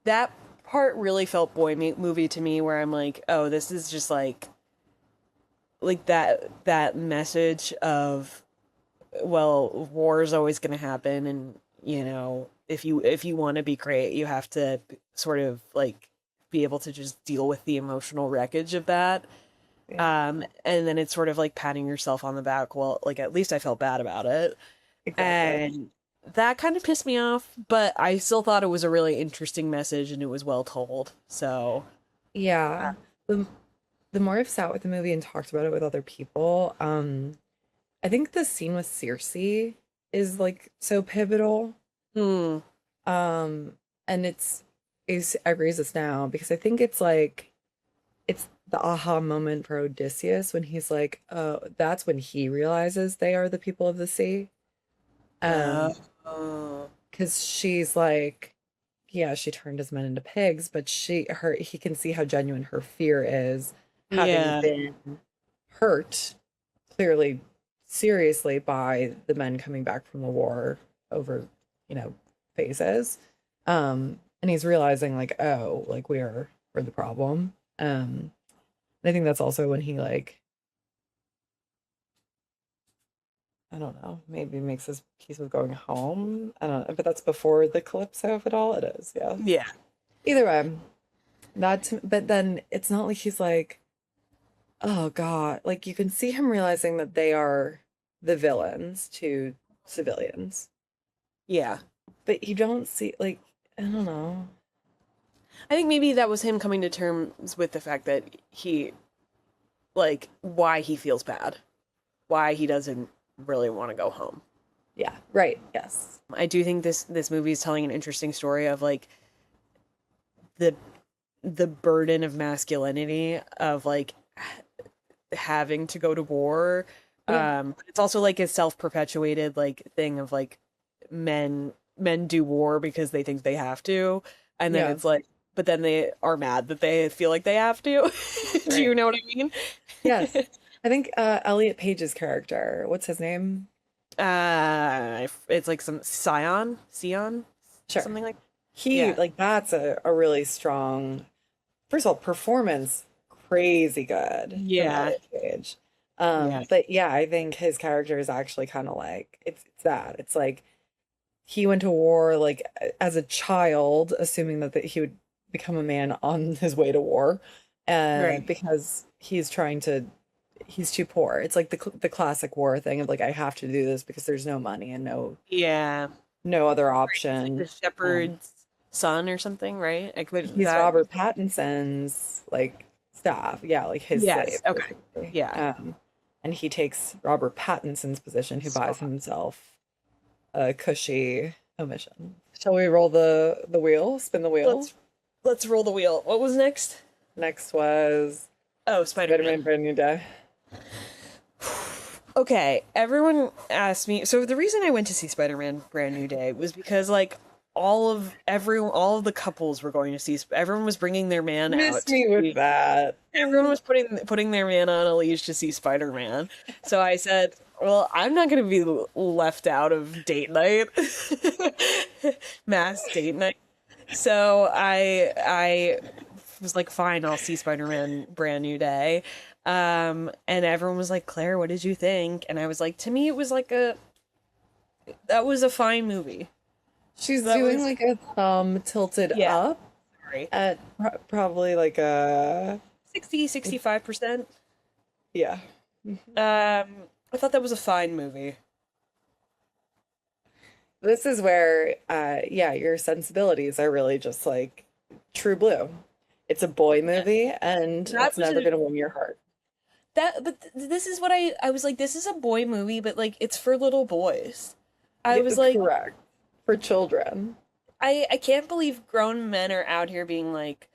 Speaker 1: that part really felt movie to me, where I'm like, oh, this is just like that message of, well, war is always going to happen, and if you want to be great, you have to sort of like be able to just deal with the emotional wreckage of that.
Speaker 2: Yeah,
Speaker 1: And then it's sort of like patting yourself on the back. Well, like at least I felt bad about it.
Speaker 2: exactly.
Speaker 1: And that kind of pissed me off, but I still thought it was a really interesting message and it was well told. So,
Speaker 2: Yeah. The the more I've sat with the movie and talked about it with other people, I think the scene with Circe is like so pivotal.
Speaker 1: hmm,
Speaker 2: Um, and is I raise this now because I think it's like it's the aha moment for Odysseus when he's like, oh, that's when he realizes they are the people of the sea.
Speaker 1: uh,
Speaker 2: Um, because she's like, yeah, she turned his men into pigs, but he can see how genuine her fear is, having
Speaker 1: yeah,
Speaker 2: been hurt clearly seriously by the men coming back from the war over, phases. And he's realizing like, oh, like we are. for the problem. I think that's also when he like, I don't know, maybe makes his peace with going home. I don't know, but that's before the calypso of it all. It is, yeah.
Speaker 1: Yeah.
Speaker 2: Either way, but then it's not like he's like, oh God, like you can see him realizing that they are the villains to civilians,
Speaker 1: Yeah.
Speaker 2: but you don't see like, I don't know.
Speaker 1: I think maybe that was him coming to terms with the fact that he, like, why he feels bad, why he doesn't really want to go home.
Speaker 2: Yeah, right. Yes.
Speaker 1: I do think this movie is telling an interesting story of like the the burden of masculinity of like having to go to war.
Speaker 2: Yeah.
Speaker 1: It's also like a self-perpetuated like thing of like men do war because they think they have to, and then
Speaker 2: Yeah.
Speaker 1: it's like, but then they are mad that they feel like they have to. Do you
Speaker 2: Right.
Speaker 1: know what I mean?
Speaker 2: Yes. I think Elliot Page's character, what's his name?
Speaker 1: It's like some Sion,
Speaker 2: Sure.
Speaker 1: something like.
Speaker 2: He
Speaker 1: Yeah,
Speaker 2: like that's a really strong, first of all, performance crazy good from
Speaker 1: yeah,
Speaker 2: Elliot Page.
Speaker 1: yeah,
Speaker 2: But yeah, I think his character is actually kind of like it's that. It's like he went to war like as a child, assuming that he would become a man on his way to war,
Speaker 1: right.
Speaker 2: because he's too poor. It's like the classic war thing of like I have to do this because there's no money and
Speaker 1: Yeah,
Speaker 2: no other
Speaker 1: it's like the
Speaker 2: option.
Speaker 1: shepherd's son or something, right? Like
Speaker 2: He's
Speaker 1: that.
Speaker 2: Robert Pattinson's like staff, yeah, like his slave
Speaker 1: Yes. Okay.
Speaker 2: basically.
Speaker 1: Yeah.
Speaker 2: And he takes Robert Pattinson's position, who buys
Speaker 1: Swap.
Speaker 2: himself a cushy omission. Shall we roll the wheel? Spin the wheel.
Speaker 1: Let's let's roll the wheel. What was next?
Speaker 2: Next was
Speaker 1: Oh, Spider-Man.
Speaker 2: Spider-Man Brand New Day.
Speaker 1: Okay, everyone asked me. So the reason I went to see Spider-Man Brand New Day was because like all of the couples were going to see. Everyone was bringing their man out
Speaker 2: Miss
Speaker 1: to
Speaker 2: me with
Speaker 1: see.
Speaker 2: that.
Speaker 1: Everyone was putting their man on a leash to see Spider-Man. So I said, "Well, I'm not going to be left out of date night, mass date night." So I was like, "Fine, I'll see Spider-Man Brand New Day." And everyone was like, "Claire, what did you think?" And I was like, "To me, it was like a that was a fine movie.
Speaker 2: She's
Speaker 1: That
Speaker 2: doing
Speaker 1: was
Speaker 2: like a thumb tilted
Speaker 1: yeah,
Speaker 2: up
Speaker 1: sorry,
Speaker 2: at probably like a
Speaker 1: 65%.
Speaker 2: yeah.
Speaker 1: I thought that was a fine movie.
Speaker 2: This is where, yeah, your sensibilities are really just like True Blue. It's a boy movie and
Speaker 1: That
Speaker 2: it's
Speaker 1: was
Speaker 2: never
Speaker 1: a
Speaker 2: gonna win your heart.
Speaker 1: this is what I was like, this is a boy movie, but like it's for little boys. I
Speaker 2: Yeah,
Speaker 1: was like,
Speaker 2: correct. For children.
Speaker 1: I can't believe grown men are out here being like,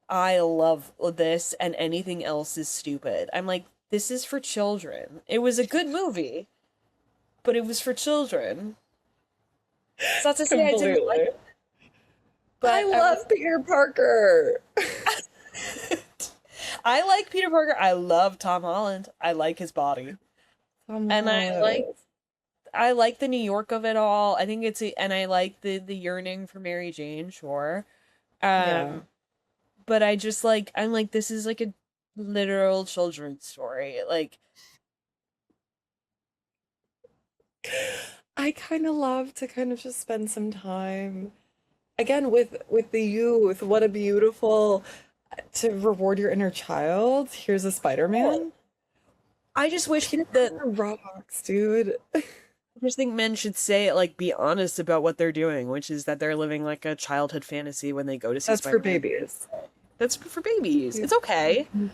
Speaker 1: I love this and anything else is stupid. I'm like, this is for children. It was a good movie, but it was for children. It's not to say I didn't like
Speaker 2: Completely.
Speaker 1: it,
Speaker 2: I
Speaker 1: but I was
Speaker 2: love Peter Parker.
Speaker 1: I like Peter Parker. I love Tom Holland. I like his body.
Speaker 2: Come
Speaker 1: And
Speaker 2: on.
Speaker 1: I like the New York of it all. I think and I like the yearning for Mary Jane, sure.
Speaker 2: Yeah.
Speaker 1: Um, but I just like I'm like this is like a literal children's story. Like
Speaker 2: I kind of love to kind of just spend some time again with the youth. What a beautiful to reward your inner child. Here's a Spider-Man.
Speaker 1: I just wish
Speaker 2: Peter
Speaker 1: that
Speaker 2: Parker rocks, dude.
Speaker 1: I just think men should say it, like be honest about what they're doing, which is that they're living like a childhood fantasy when they go to see
Speaker 2: That's for
Speaker 1: Spider-Man.
Speaker 2: babies.
Speaker 1: That's for babies.
Speaker 2: Yeah.
Speaker 1: It's okay. It's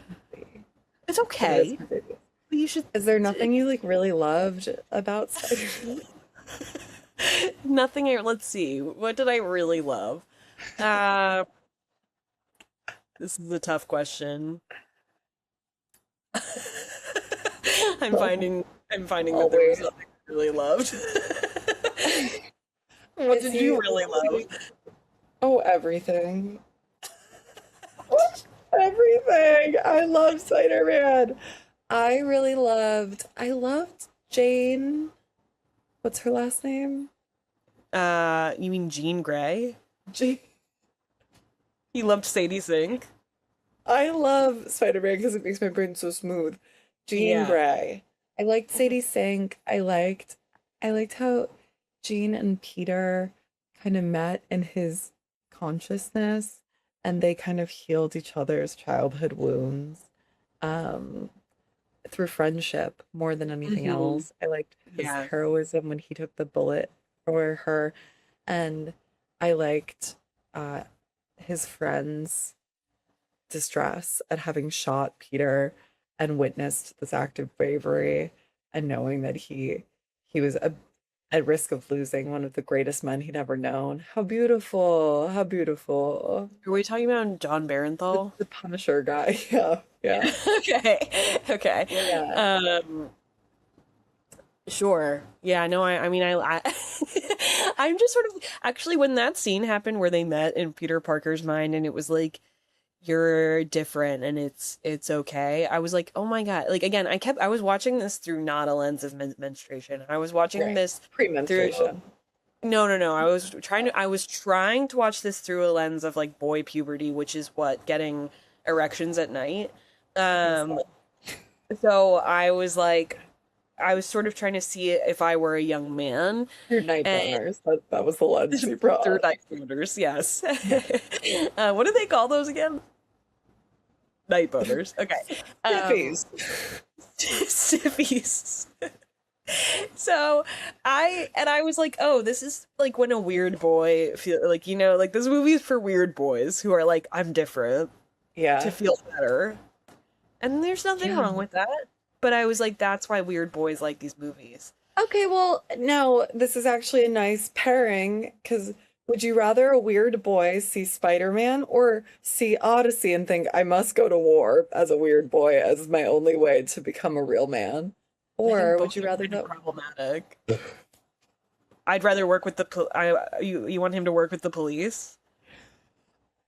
Speaker 2: It is
Speaker 1: okay.
Speaker 2: for babies.
Speaker 1: But you should
Speaker 2: Is there nothing you like really loved about Spider-Man?
Speaker 1: nothing. Let's see. What did I really love? Uh, this is a tough question. I'm finding that there was
Speaker 2: Always.
Speaker 1: nothing I really loved. What
Speaker 2: Is
Speaker 1: did
Speaker 2: he
Speaker 1: you really love?
Speaker 2: oh, everything. Everything. I love Spider-Man. I loved Jane. What's her last name?
Speaker 1: You mean Jean Grey?
Speaker 2: Jane.
Speaker 1: He loved Sadie Sink.
Speaker 2: I love Spider-Man because it makes my brain so smooth. Jean
Speaker 1: Yeah.
Speaker 2: Grey. I liked Sadie Sink. I liked how Jean and Peter kind of met in his consciousness and they kind of healed each other's childhood wounds um through friendship more than anything
Speaker 1: Hmm.
Speaker 2: else. I liked his
Speaker 1: Yeah.
Speaker 2: heroism when he took the bullet for her, and I liked uh his friends distress at having shot Peter and witnessed this act of bravery and knowing that he was at risk of losing one of the greatest men he'd ever known. How beautiful, how beautiful.
Speaker 1: Are we talking about John
Speaker 2: The,
Speaker 1: Barenthal?
Speaker 2: the Punisher guy. Yeah, yeah,
Speaker 1: Okay. Okay.
Speaker 2: yeah.
Speaker 1: Um, sure. Yeah, no, I mean, I'm just sort of actually when that scene happened where they met in Peter Parker's mind and it was like you're different and it's okay. I was like, "Oh my God." Like again, I was watching this through not a lens of menstruation. I was watching
Speaker 2: Right.
Speaker 1: this through
Speaker 2: Pre-menstruation.
Speaker 1: no, no, no. I was trying to watch this through a lens of like boy puberty, which is what getting erections at night.
Speaker 2: Makes
Speaker 1: Um,
Speaker 2: sense.
Speaker 1: so I was like I was sort of trying to see it if I were a young man
Speaker 2: Your night
Speaker 1: and
Speaker 2: boners. That was the lens you brought.
Speaker 1: through night boners, yes. What do they call those again? Night boners. Okay. Um,
Speaker 2: Hippies.
Speaker 1: Stiffies. So I was like, oh, this is like when a weird boy feel like like this movie is for weird boys who are like, I'm different to
Speaker 2: Yeah.
Speaker 1: feel better. And there's nothing
Speaker 2: Yeah.
Speaker 1: wrong with that. But I was like, that's why weird boys like these movies.
Speaker 2: Okay, well, no, this is actually a nice pairing because would you rather a weird boy see Spider-Man or see Odyssey and think I must go to war as a weird boy as my only way to become a real man?
Speaker 1: I think
Speaker 2: Or would
Speaker 1: both
Speaker 2: you
Speaker 1: are
Speaker 2: rather
Speaker 1: kind of
Speaker 2: go?
Speaker 1: problematic. I'd rather work with the you want him to work with the police?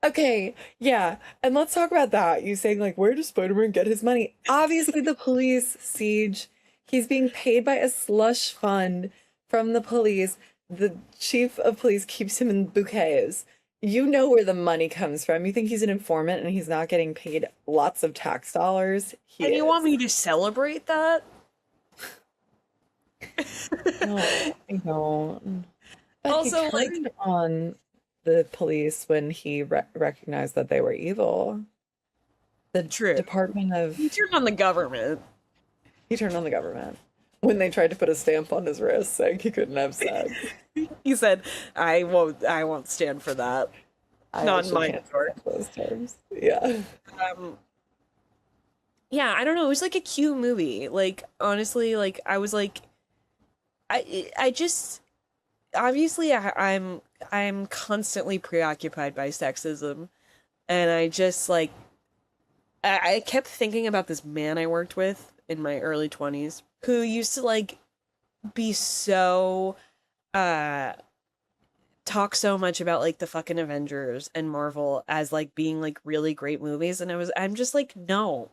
Speaker 2: Okay, yeah, and let's talk about that. You saying like, where does Spider-Man get his money? Obviously, the police siege. He's being paid by a slush fund from the police. The chief of police keeps him in bouquets. You know where the money comes from. You think he's an informant and he's not getting paid lots of tax dollars? He
Speaker 1: And you want
Speaker 2: is.
Speaker 1: me to celebrate that?
Speaker 2: No, I don't. But he
Speaker 1: Also, like,
Speaker 2: turned on the police when he recognized that they were evil. The
Speaker 1: true.
Speaker 2: Department
Speaker 1: He
Speaker 2: of
Speaker 1: turned on the government.
Speaker 2: He turned on the government when they tried to put a stamp on his wrist saying he couldn't have sex.
Speaker 1: He said, I won't stand for that.
Speaker 2: I
Speaker 1: Not in
Speaker 2: actually
Speaker 1: my
Speaker 2: can't
Speaker 1: court."
Speaker 2: stand those terms. Yeah.
Speaker 1: Um, yeah, I don't know. It was like a cute movie. Like, honestly, like, I was like, I just, obviously, I'm constantly preoccupied by sexism. And I just, like, I kept thinking about this man I worked with in my early 20s who used to, like, be so, uh, talk so much about like the fucking Avengers and Marvel as like being like really great movies and I'm just like no.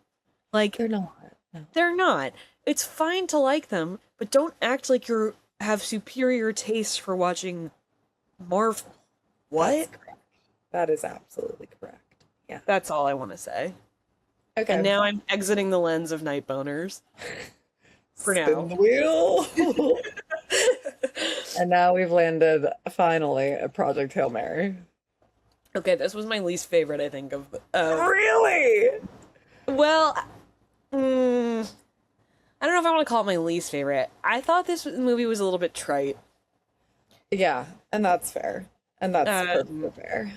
Speaker 1: Like
Speaker 2: They're not. No.
Speaker 1: they're not. It's fine to like them, but don't act like you're have superior taste for watching Marvel.
Speaker 2: That's
Speaker 1: What?
Speaker 2: correct. That is absolutely correct. Yeah.
Speaker 1: That's all I want to say. And
Speaker 2: Okay.
Speaker 1: now I'm exiting the lens of night boners for
Speaker 2: Spin
Speaker 1: now.
Speaker 2: the wheel. And now we've landed finally at Project Hail Mary.
Speaker 1: Okay, this was my least favorite I think of
Speaker 2: Really?
Speaker 1: well, mm, I don't know if I want to call it my least favorite. I thought this movie was a little bit trite.
Speaker 2: Yeah, and that's fair. And that's perfectly
Speaker 1: Um,
Speaker 2: fair.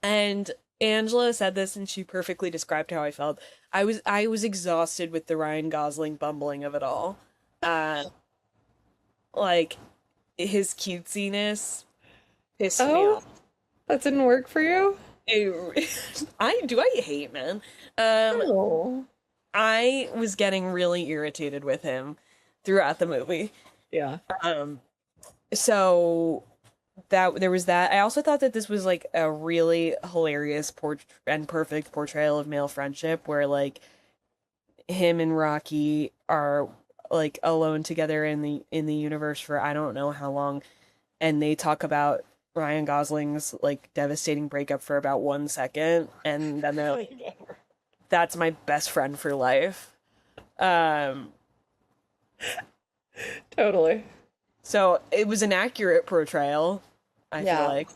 Speaker 1: and Angela said this and she perfectly described how I felt. I was exhausted with the Ryan Gosling bumbling of it all. Uh like his cutesiness pissed me
Speaker 2: Oh,
Speaker 1: off.
Speaker 2: that didn't work for you?
Speaker 1: I hate men. Um
Speaker 2: Oh.
Speaker 1: I was getting really irritated with him throughout the movie.
Speaker 2: Yeah.
Speaker 1: Um so that there was that. I also thought that this was like a really hilarious and perfect portrayal of male friendship where like him and Rocky are like alone together in the universe for I don't know how long and they talk about Ryan Gosling's like devastating breakup for about 1 second, and then they're like, "That's my best friend for life." Um,
Speaker 2: Totally.
Speaker 1: so it was an accurate portrayal, I feel
Speaker 2: Yeah.
Speaker 1: like.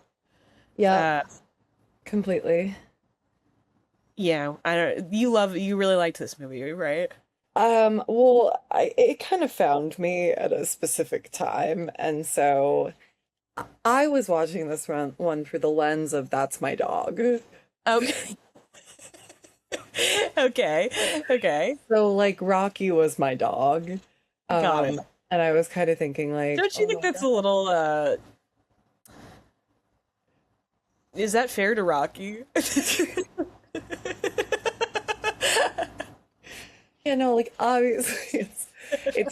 Speaker 2: Yep.
Speaker 1: Uh,
Speaker 2: Completely.
Speaker 1: yeah, I don't. You really liked this movie, right?
Speaker 2: Well, it kind of found me at a specific time, and so I was watching this one through the lens of that's my dog.
Speaker 1: Okay, okay, okay,
Speaker 2: So like Rocky was my dog.
Speaker 1: got it.
Speaker 2: And I was kind of thinking like,
Speaker 1: Don't you
Speaker 2: oh
Speaker 1: think
Speaker 2: my
Speaker 1: that's a
Speaker 2: God.
Speaker 1: little? Is that fair to Rocky?
Speaker 2: You know, like obviously it's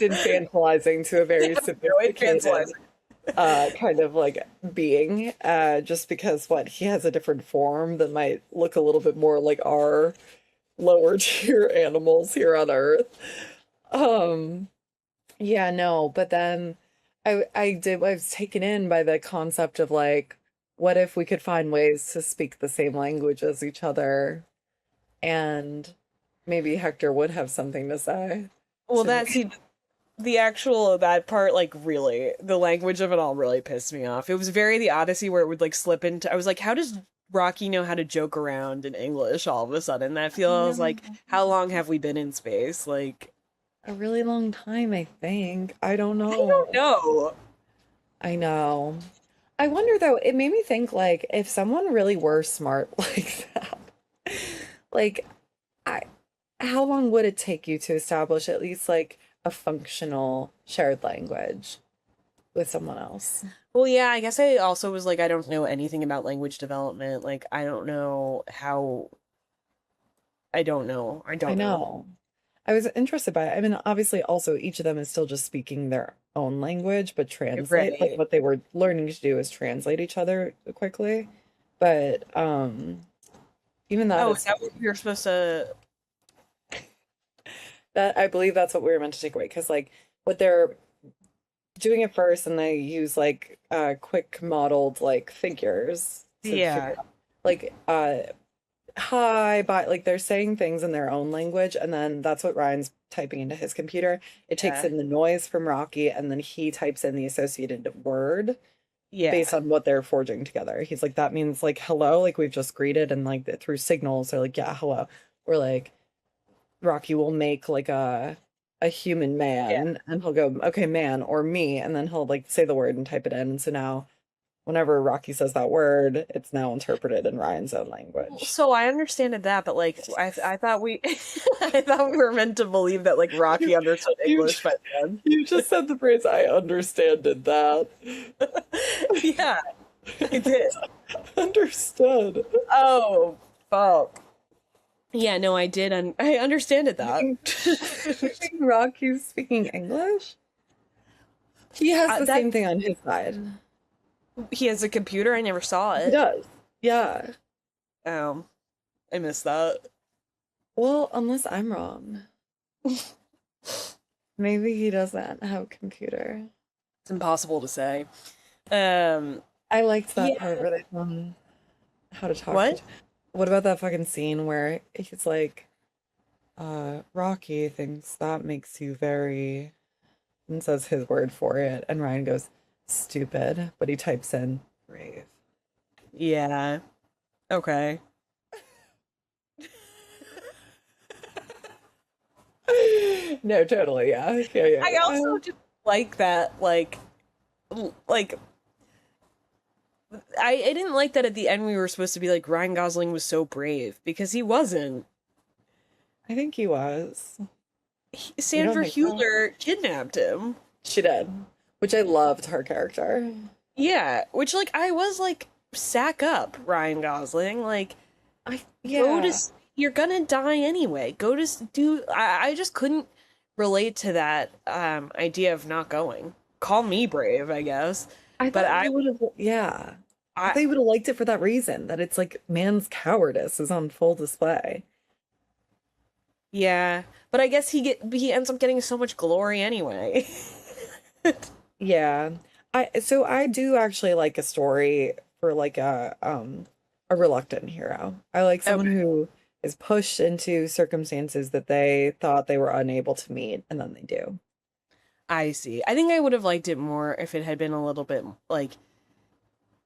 Speaker 2: infantilizing to a very
Speaker 1: Yeah, no, it
Speaker 2: sophisticated
Speaker 1: translates.
Speaker 2: kind of like being, just because what he has a different form that might look a little bit more like our lower tier animals here on Earth. Um, yeah, no, but then I was taken in by the concept of like, what if we could find ways to speak the same language as each other, and maybe Hector would have something to say
Speaker 1: Well,
Speaker 2: to
Speaker 1: that
Speaker 2: me.
Speaker 1: see the actual that part, like really, the language of it all really pissed me off. It was very the Odyssey where it would like slip into. I was like, how does Rocky know how to joke around in English all of a sudden? That
Speaker 2: I
Speaker 1: feels like,
Speaker 2: know.
Speaker 1: how long have we been in space? Like,
Speaker 2: A really long time, I think. I don't
Speaker 1: I don't
Speaker 2: know.
Speaker 1: know.
Speaker 2: I know. I wonder though, it made me think like if someone really were smart like that, like I how long would it take you to establish at least like a functional shared language with someone else?
Speaker 1: Well, yeah, I guess I also was like, I don't know anything about language development. Like, I don't know how. I don't know. I
Speaker 2: I
Speaker 1: don't know.
Speaker 2: know. I was interested by it. I mean, obviously also each of them is still just speaking their own language, but translate like
Speaker 1: Right.
Speaker 2: what they were learning to do is translate each other quickly. But even that
Speaker 1: Oh, is
Speaker 2: is
Speaker 1: that what you're supposed to?
Speaker 2: that I believe that's what we were meant to take away because like what they're doing it first and they use like quick modeled like figures to figure
Speaker 1: Yeah.
Speaker 2: out like hi bye like they're saying things in their own language and then that's what Ryan's typing into his computer. It takes
Speaker 1: Yeah.
Speaker 2: in the noise from Rocky and then he types in the associated word based
Speaker 1: Yeah.
Speaker 2: on what they're forging together. He's like that means like hello like we've just greeted and like through signals they're like yeah hello or like Rocky will make like a human
Speaker 1: Yeah.
Speaker 2: man and he'll go, okay, man or me, and then he'll like say the word and type it in. And so now whenever Rocky says that word, it's now interpreted in Ryan's own language.
Speaker 1: So I understand that, but like I thought we I thought we were meant to believe that like
Speaker 2: You
Speaker 1: Rocky understood
Speaker 2: you
Speaker 1: English by then.
Speaker 2: you just said the phrase I understanded that.
Speaker 1: Yeah, I did.
Speaker 2: Understood.
Speaker 1: Oh, fuck. Yeah, no, I did. I understood
Speaker 2: You
Speaker 1: that.
Speaker 2: think, you think Rocky's speaking English? He has the
Speaker 1: That
Speaker 2: same thing on his side.
Speaker 1: he has a computer. I never saw
Speaker 2: He
Speaker 1: it.
Speaker 2: does. Yeah.
Speaker 1: Um, I missed that.
Speaker 2: Well, unless I'm wrong. Maybe he doesn't have a computer.
Speaker 1: It's impossible to say. Um,
Speaker 2: I liked that
Speaker 1: yeah.
Speaker 2: part where they how to talk to.
Speaker 1: What?
Speaker 2: What about that fucking scene where he's like, Rocky thinks that makes you very, and says his word for it, and Ryan goes, stupid, but he types in brave.
Speaker 1: Yeah. Okay.
Speaker 2: No, totally, yeah. Yeah, yeah,
Speaker 1: I
Speaker 2: yeah.
Speaker 1: also just like that, like I didn't like that at the end we were supposed to be like Ryan Gosling was so brave because he wasn't.
Speaker 2: I think he was. You don't
Speaker 1: Sandra
Speaker 2: think so?
Speaker 1: Hüller kidnapped him.
Speaker 2: She did, which I loved her character.
Speaker 1: Yeah, which like I was like sack up Ryan Gosling, like go to
Speaker 2: Yeah.
Speaker 1: you're gonna die anyway. Go to do I just couldn't relate to that idea of not going. Call me brave, I guess.
Speaker 2: I
Speaker 1: But
Speaker 2: thought you would have, yeah. I
Speaker 1: I
Speaker 2: thought you would have liked it for that reason, that it's like man's cowardice is on full display.
Speaker 1: yeah, but I guess he ends up getting so much glory anyway.
Speaker 2: Yeah. I do actually like a story for like a reluctant hero. I like someone
Speaker 1: Okay.
Speaker 2: who is pushed into circumstances that they thought they were unable to meet, and then they do.
Speaker 1: I see. I think I would have liked it more if it had been a little bit like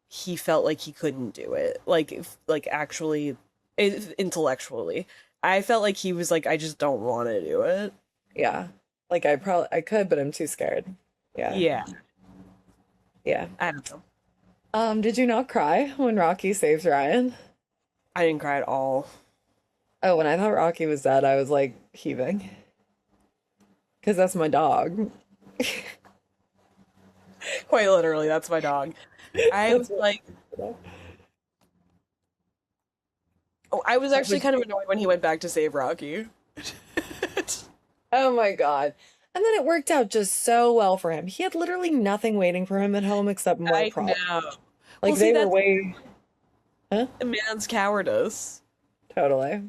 Speaker 1: he felt like he couldn't do it. Like if, like actually intellectually. I felt like he was like I just don't want to do it.
Speaker 2: Yeah. Like I could, but I'm too scared. Yeah.
Speaker 1: Yeah.
Speaker 2: Yeah.
Speaker 1: I don't know.
Speaker 2: Did you not cry when Rocky saves Ryan?
Speaker 1: I didn't cry at all.
Speaker 2: Oh, when I thought Rocky was dead, I was like heaving. Because that's my dog.
Speaker 1: Quite literally, that's my dog. I was
Speaker 2: That's
Speaker 1: like,
Speaker 2: what
Speaker 1: oh, I was
Speaker 2: How
Speaker 1: actually
Speaker 2: would
Speaker 1: kind of
Speaker 2: you?
Speaker 1: annoyed when he went back to save Rocky.
Speaker 2: Oh my God. And then it worked out just so well for him. He had literally nothing waiting for him at home except more
Speaker 1: I
Speaker 2: problems.
Speaker 1: know.
Speaker 2: Like
Speaker 1: Well, see,
Speaker 2: they were
Speaker 1: that's
Speaker 2: way, huh?
Speaker 1: a man's cowardice.
Speaker 2: Totally.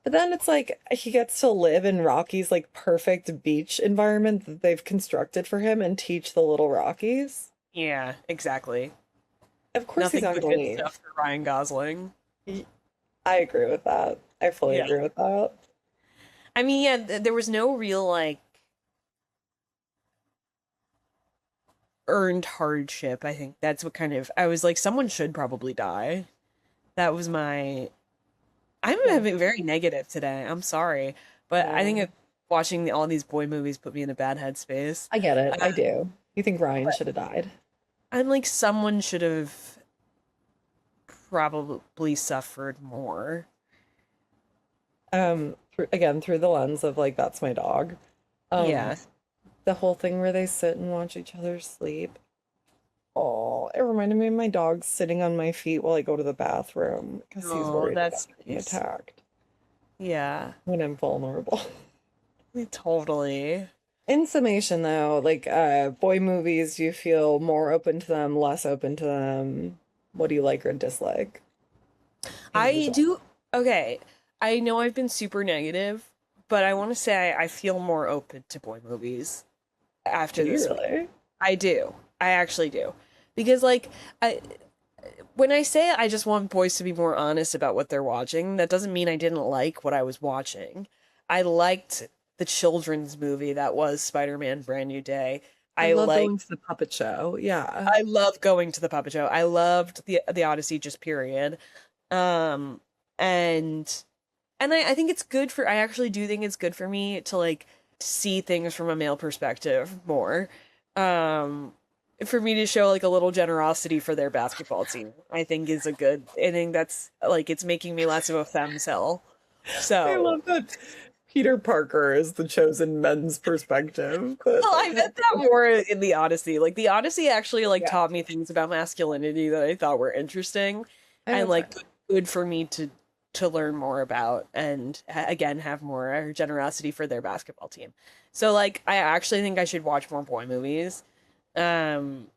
Speaker 2: But then it's like he gets to live in Rocky's like perfect beach environment that they've constructed for him and teach the little Rockies.
Speaker 1: Yeah, exactly.
Speaker 2: Of course he's
Speaker 1: Nothing
Speaker 2: not
Speaker 1: but
Speaker 2: gonna
Speaker 1: good
Speaker 2: leave.
Speaker 1: stuff for Ryan Gosling.
Speaker 2: Y- I agree with that. I fully
Speaker 1: Yeah.
Speaker 2: agree with that.
Speaker 1: I mean, yeah, there was no real like earned hardship. I think that's what kind of I was like, someone should probably die. That was my. I'm
Speaker 2: Yeah.
Speaker 1: having very negative today. I'm sorry, but I think
Speaker 2: No.
Speaker 1: watching all these boy movies put me in a bad headspace.
Speaker 2: I get it.
Speaker 1: Uh,
Speaker 2: I do. You think Ryan
Speaker 1: but
Speaker 2: should have died?
Speaker 1: I'm like, someone should have probably suffered more.
Speaker 2: Again, through the lens of like that's my dog. Um,
Speaker 1: Yeah.
Speaker 2: the whole thing where they sit and watch each other sleep. Oh, it reminded me of my dog sitting on my feet while I go to the bathroom because he's
Speaker 1: Oh,
Speaker 2: worried about
Speaker 1: that's
Speaker 2: being
Speaker 1: nice.
Speaker 2: attacked
Speaker 1: Yeah,
Speaker 2: when I'm vulnerable.
Speaker 1: totally.
Speaker 2: In summation, though, like boy movies, do you feel more open to them, less open to them? What do you like or dislike in the
Speaker 1: I
Speaker 2: genre?
Speaker 1: do. Okay. I know I've been super negative, but I want to say I feel more open to boy movies
Speaker 2: Do
Speaker 1: after
Speaker 2: you
Speaker 1: this week.
Speaker 2: really?
Speaker 1: I do. I actually do. Because like I when I say I just want boys to be more honest about what they're watching, that doesn't mean I didn't like what I was watching. I liked the children's movie that was Spider-Man Brand New Day.
Speaker 2: I
Speaker 1: I
Speaker 2: love
Speaker 1: like
Speaker 2: going to the puppet show. Yeah.
Speaker 1: I love going to the puppet show. I loved the Odyssey just period. Um and I think it's good for I actually do think it's good for me to like see things from a male perspective more. Um for me to show like a little generosity for their basketball team, I think is a good I think that's like it's making me less of a femcel.
Speaker 2: I
Speaker 1: So
Speaker 2: love that Peter Parker is the chosen men's perspective.
Speaker 1: well, I meant that more in the Odyssey. Like the Odyssey actually like
Speaker 2: Yeah.
Speaker 1: taught me things about masculinity that I thought were interesting and
Speaker 2: Okay.
Speaker 1: like good for me to learn more about and again have more generosity for their basketball team. So like I actually think I should watch more boy movies um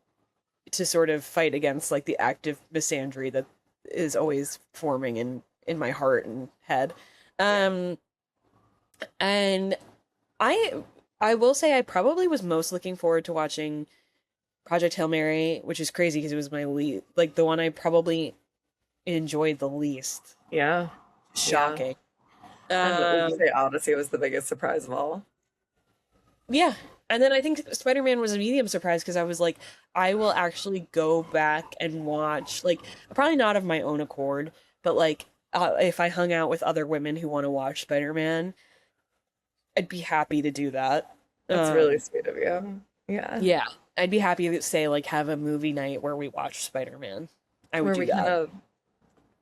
Speaker 1: to sort of fight against like the active misandry that is always forming in my heart and head.
Speaker 2: Yeah.
Speaker 1: Um and I I will say I probably was most looking forward to watching Project Hail Mary, which is crazy because it was my like the one I probably enjoyed the least.
Speaker 2: Yeah. Yeah.
Speaker 1: Shocking.
Speaker 2: And would you
Speaker 1: Um,
Speaker 2: say Odyssey was the biggest surprise of all?
Speaker 1: yeah. And then I think Spider-Man was a medium surprise because I was like, I will actually go back and watch, like, probably not of my own accord, but like, if I hung out with other women who want to watch Spider-Man, I'd be happy to do that.
Speaker 2: That's really
Speaker 1: Um,
Speaker 2: sweet of you. Yeah.
Speaker 1: yeah, I'd be happy to say, like, have a movie night where we watch Spider-Man. I would
Speaker 2: Where
Speaker 1: do
Speaker 2: we kind
Speaker 1: that.
Speaker 2: of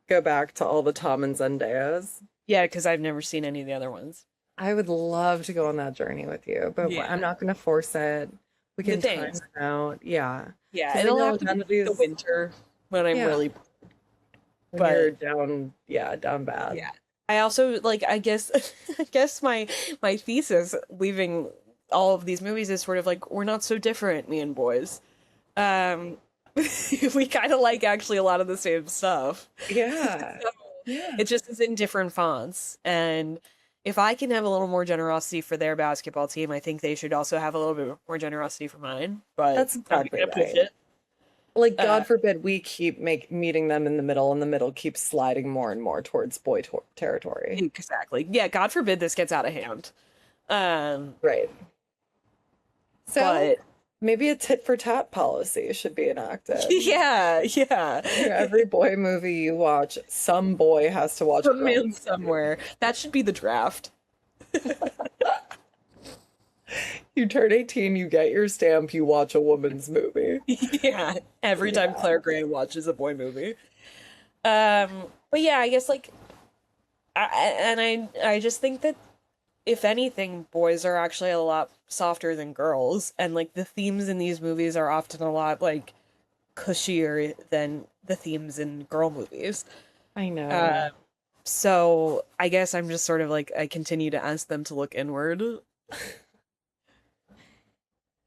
Speaker 2: go back to all the Tom and Zendayas.
Speaker 1: Yeah, because I've never seen any of the other ones.
Speaker 2: I would love to go on that journey with you, but I'm
Speaker 1: Yeah.
Speaker 2: not going to force it. We
Speaker 1: The
Speaker 2: can time
Speaker 1: things.
Speaker 2: it out. Yeah.
Speaker 1: Yeah,
Speaker 2: Because I
Speaker 1: it'll
Speaker 2: know
Speaker 1: have to be
Speaker 2: none of
Speaker 1: like the
Speaker 2: these,
Speaker 1: winter when I'm
Speaker 2: yeah,
Speaker 1: really,
Speaker 2: when you're
Speaker 1: but
Speaker 2: down, yeah, down bad.
Speaker 1: yeah. I also like I guess I guess my thesis leaving all of these movies is sort of like we're not so different, me and boys. Um we kind of like actually a lot of the same stuff.
Speaker 2: Yeah.
Speaker 1: So
Speaker 2: Yeah.
Speaker 1: it just is in different fonts and if I can have a little more generosity for their basketball team, I think they should also have a little bit more generosity for mine. But
Speaker 2: That's
Speaker 1: I'm not
Speaker 2: exactly
Speaker 1: gonna push
Speaker 2: right.
Speaker 1: it.
Speaker 2: Like,
Speaker 1: Uh,
Speaker 2: God forbid we keep meeting them in the middle, and the middle keeps sliding more and more towards territory.
Speaker 1: exactly. Yeah, God forbid this gets out of hand. Um,
Speaker 2: Right. So
Speaker 1: but
Speaker 2: maybe a tit for tat policy should be enacted.
Speaker 1: yeah, yeah.
Speaker 2: Every boy movie you watch, some boy has to watch a
Speaker 1: Some
Speaker 2: girl
Speaker 1: man
Speaker 2: movie.
Speaker 1: somewhere. That should be the draft.
Speaker 2: You turn 18, you get your stamp, you watch a woman's movie.
Speaker 1: Yeah, every time
Speaker 2: Yeah.
Speaker 1: Claire Gray watches a boy movie. But yeah, I guess like I just think that if anything, boys are actually a lot softer than girls, and like the themes in these movies are often a lot like cushier than the themes in girl movies.
Speaker 2: I know.
Speaker 1: Uh, so I guess I'm just sort of like I continue to ask them to look inward.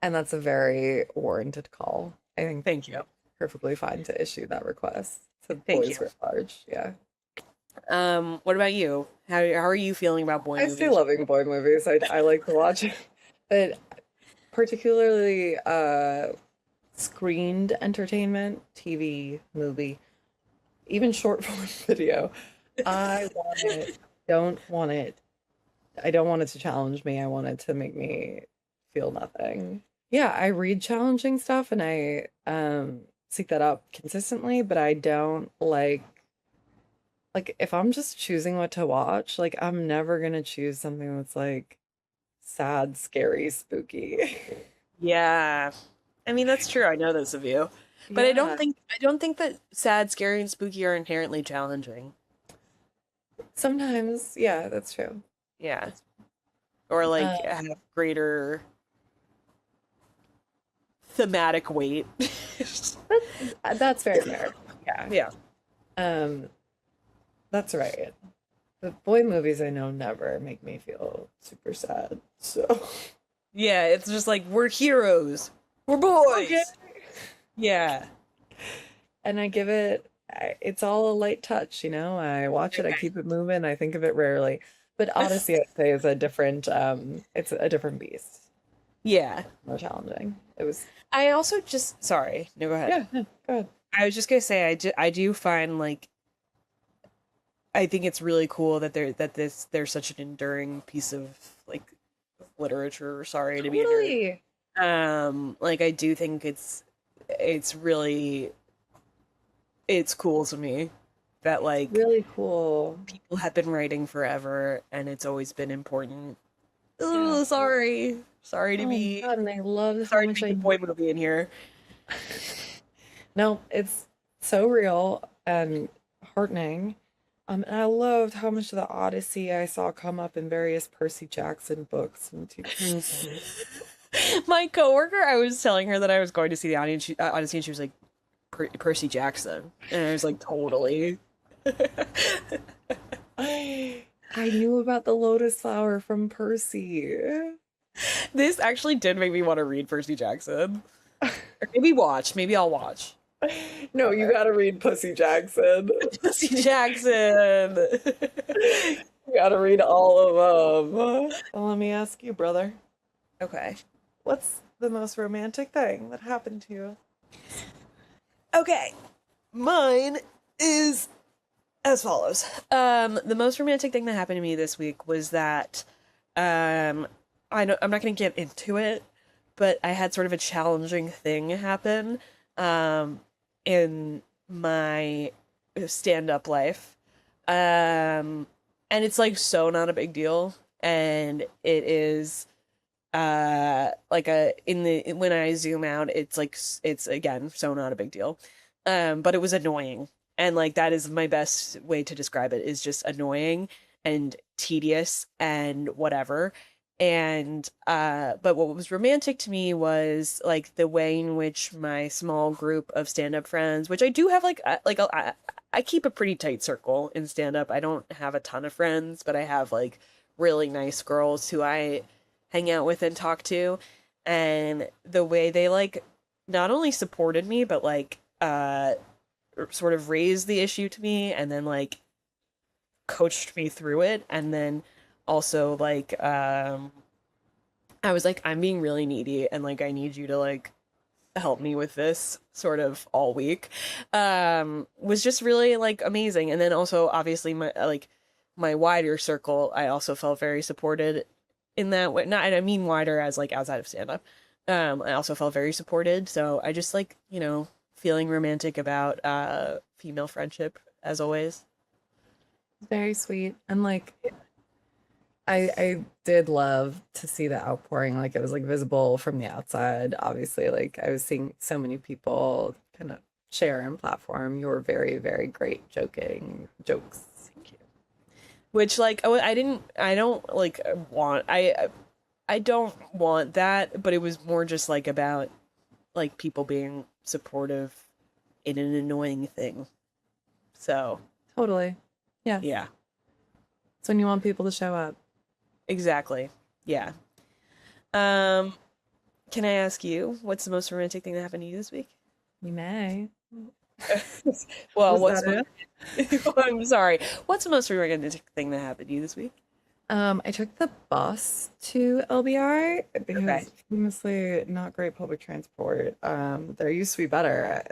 Speaker 2: And that's a very warranted call. I think
Speaker 1: Thank you.
Speaker 2: perfectly fine to issue that request to
Speaker 1: Thank
Speaker 2: boys
Speaker 1: you.
Speaker 2: writ large. Yeah.
Speaker 1: What about you? How are you feeling about boy
Speaker 2: I stay
Speaker 1: movies?
Speaker 2: loving boy movies. I like to watch it. But particularly screened entertainment, TV, movie, even short form video. I want it. Don't want it. I don't want it to challenge me. I want it to make me feel nothing. Yeah, I read challenging stuff and I seek that out consistently, but I don't like if I'm just choosing what to watch, like I'm never gonna choose something that's like sad, scary, spooky.
Speaker 1: Yeah. I mean, that's true. I know those of you. But
Speaker 2: Yeah,
Speaker 1: I don't think that sad, scary, and spooky are inherently challenging.
Speaker 2: sometimes, yeah, that's true.
Speaker 1: Yeah. Or
Speaker 2: Uh,
Speaker 1: like have greater thematic weight.
Speaker 2: that's very fair. Yeah.
Speaker 1: Yeah.
Speaker 2: Um, that's right. But boy movies I know never make me feel super sad. So
Speaker 1: Yeah, it's just like we're heroes. We're
Speaker 2: okay.
Speaker 1: boys. Yeah.
Speaker 2: And I give it it's all a light touch, you know. I watch it, I
Speaker 1: Okay.
Speaker 2: keep it moving, I think of it rarely. But Odyssey, I'd say, is a different it's a different beast.
Speaker 1: Yeah.
Speaker 2: More challenging. It was
Speaker 1: I also just sorry. No, go ahead.
Speaker 2: yeah, no, go ahead.
Speaker 1: I was just gonna say I do find like I think it's really cool that there's such an enduring piece of like literature. Sorry to be a nerd.
Speaker 2: Totally.
Speaker 1: Like I do think it's really it's cool to me that like
Speaker 2: Really cool.
Speaker 1: people have been writing forever and it's always been important.
Speaker 2: Yeah.
Speaker 1: Oh, sorry.
Speaker 2: Oh my God, and I loved how
Speaker 1: Sorry to
Speaker 2: much
Speaker 1: make the
Speaker 2: I
Speaker 1: boy movie in here.
Speaker 2: no, it's so real and heartening. And I loved how much of the Odyssey I saw come up in various Percy Jackson books and TV shows.
Speaker 1: My coworker, I was telling her that I was going to see the Odyssey, and she was like, Percy Jackson. And I was like, totally.
Speaker 2: I knew about the lotus flower from Percy.
Speaker 1: This actually did make me want to read Percy Jackson. Or maybe watch. Maybe I'll watch.
Speaker 2: No, you gotta read Pussy Jackson.
Speaker 1: Percy Jackson.
Speaker 2: You gotta read all of them. Well, let me ask you, brother,
Speaker 1: Okay.
Speaker 2: what's the most romantic thing that happened to you?
Speaker 1: Okay. Mine is as follows. The most romantic thing that happened to me this week was that um I know I'm not gonna get into it, but I had sort of a challenging thing happen in my stand-up life. And it's like so not a big deal. And it is like a in the when I zoom out, it's like it's again so not a big deal. But it was annoying. And like that is my best way to describe it is just annoying and tedious and whatever. And but what was romantic to me was like the way in which my small group of stand-up friends, which I do have I keep a pretty tight circle in stand-up. I don't have a ton of friends, but I have like really nice girls who I hang out with and talk to. And the way they like not only supported me, but like sort of raised the issue to me and then like coached me through it and then also like I was like, I'm being really needy and like I need you to like help me with this sort of all week, was just really like amazing. And then also obviously my like my wider circle, I also felt very supported in that way. Not, and I mean wider as like outside of stand up. I also felt very supported. So I just like, feeling romantic about female friendship as always.
Speaker 2: Very sweet. And like I did love to see the outpouring. Like it was like visible from the outside. Obviously, like I was seeing so many people kind of share and platform your very, very great joking jokes. Thank you.
Speaker 1: Which like, oh, I don't like want I don't want that, but it was more just like about like people being supportive in an annoying thing. So,
Speaker 2: Totally. Yes.
Speaker 1: yeah,
Speaker 2: It's when you want people to show up.
Speaker 1: exactly. Yeah. Um, can I ask you what's the most romantic thing that happened to you this week?
Speaker 2: You may.
Speaker 1: Well,
Speaker 2: Was
Speaker 1: what's
Speaker 2: that
Speaker 1: the
Speaker 2: it?
Speaker 1: I'm sorry. What's the most romantic thing that happened to you this week?
Speaker 2: I took the bus to LBI
Speaker 1: Okay.
Speaker 2: because famously not great public transport. There used to be better.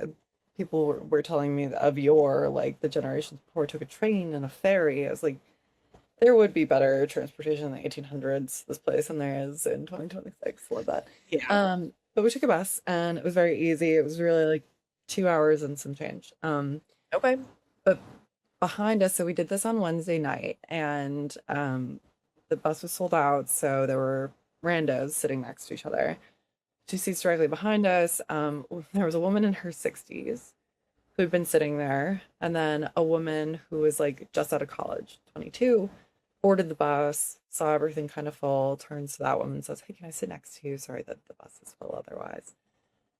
Speaker 2: People were telling me of yore, like the generations before took a train and a ferry. I was like, there would be better transportation in the 1800s, this place, than there is in 2026. Love that.
Speaker 1: Yeah.
Speaker 2: But we took a bus and it was very easy. It was really like 2 hours and some change.
Speaker 1: Okay.
Speaker 2: But behind us, so we did this on Wednesday night, and the bus was sold out, so there were randos sitting next to each other. Two seats directly behind us. There was a woman in her 60s who'd been sitting there, and then a woman who was like just out of college, 22, boarded the bus, saw everything kind of full, turns to that woman and says, "Hey, can I sit next to you? Sorry that the bus is full otherwise."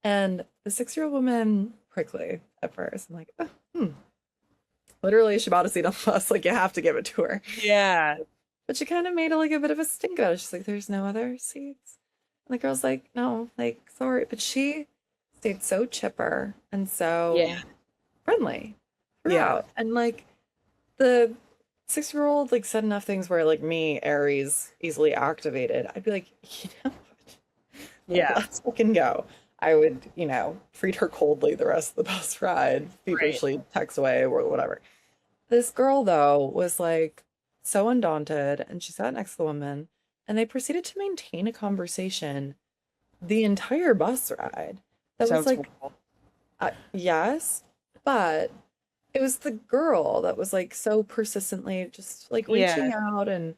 Speaker 2: And the 6-year-old woman, prickly at first, I'm like, oh, literally, she bought a seat on the bus. Like, you have to give it to her.
Speaker 1: Yeah.
Speaker 2: But she kind of made like a bit of a stink about it. She's like, there's no other seats. And the girl's like, no, like, sorry. But she stayed so chipper and so
Speaker 1: Yeah.
Speaker 2: friendly
Speaker 1: Yeah.
Speaker 2: throughout. And like, the 6-year-old like said enough things where like me, Aries, easily activated. I'd be like, what?
Speaker 1: Yeah.
Speaker 2: Let's fucking go. I would, treat her coldly the rest of the bus ride,
Speaker 1: Right.
Speaker 2: feverishly text away or whatever. This girl, though, was like so undaunted, and she sat next to the woman, and they proceeded to maintain a conversation the entire bus ride. That was
Speaker 1: Sounds
Speaker 2: like,
Speaker 1: horrible.
Speaker 2: yes, but it was the girl that was like so persistently just like
Speaker 1: Yeah.
Speaker 2: reaching out and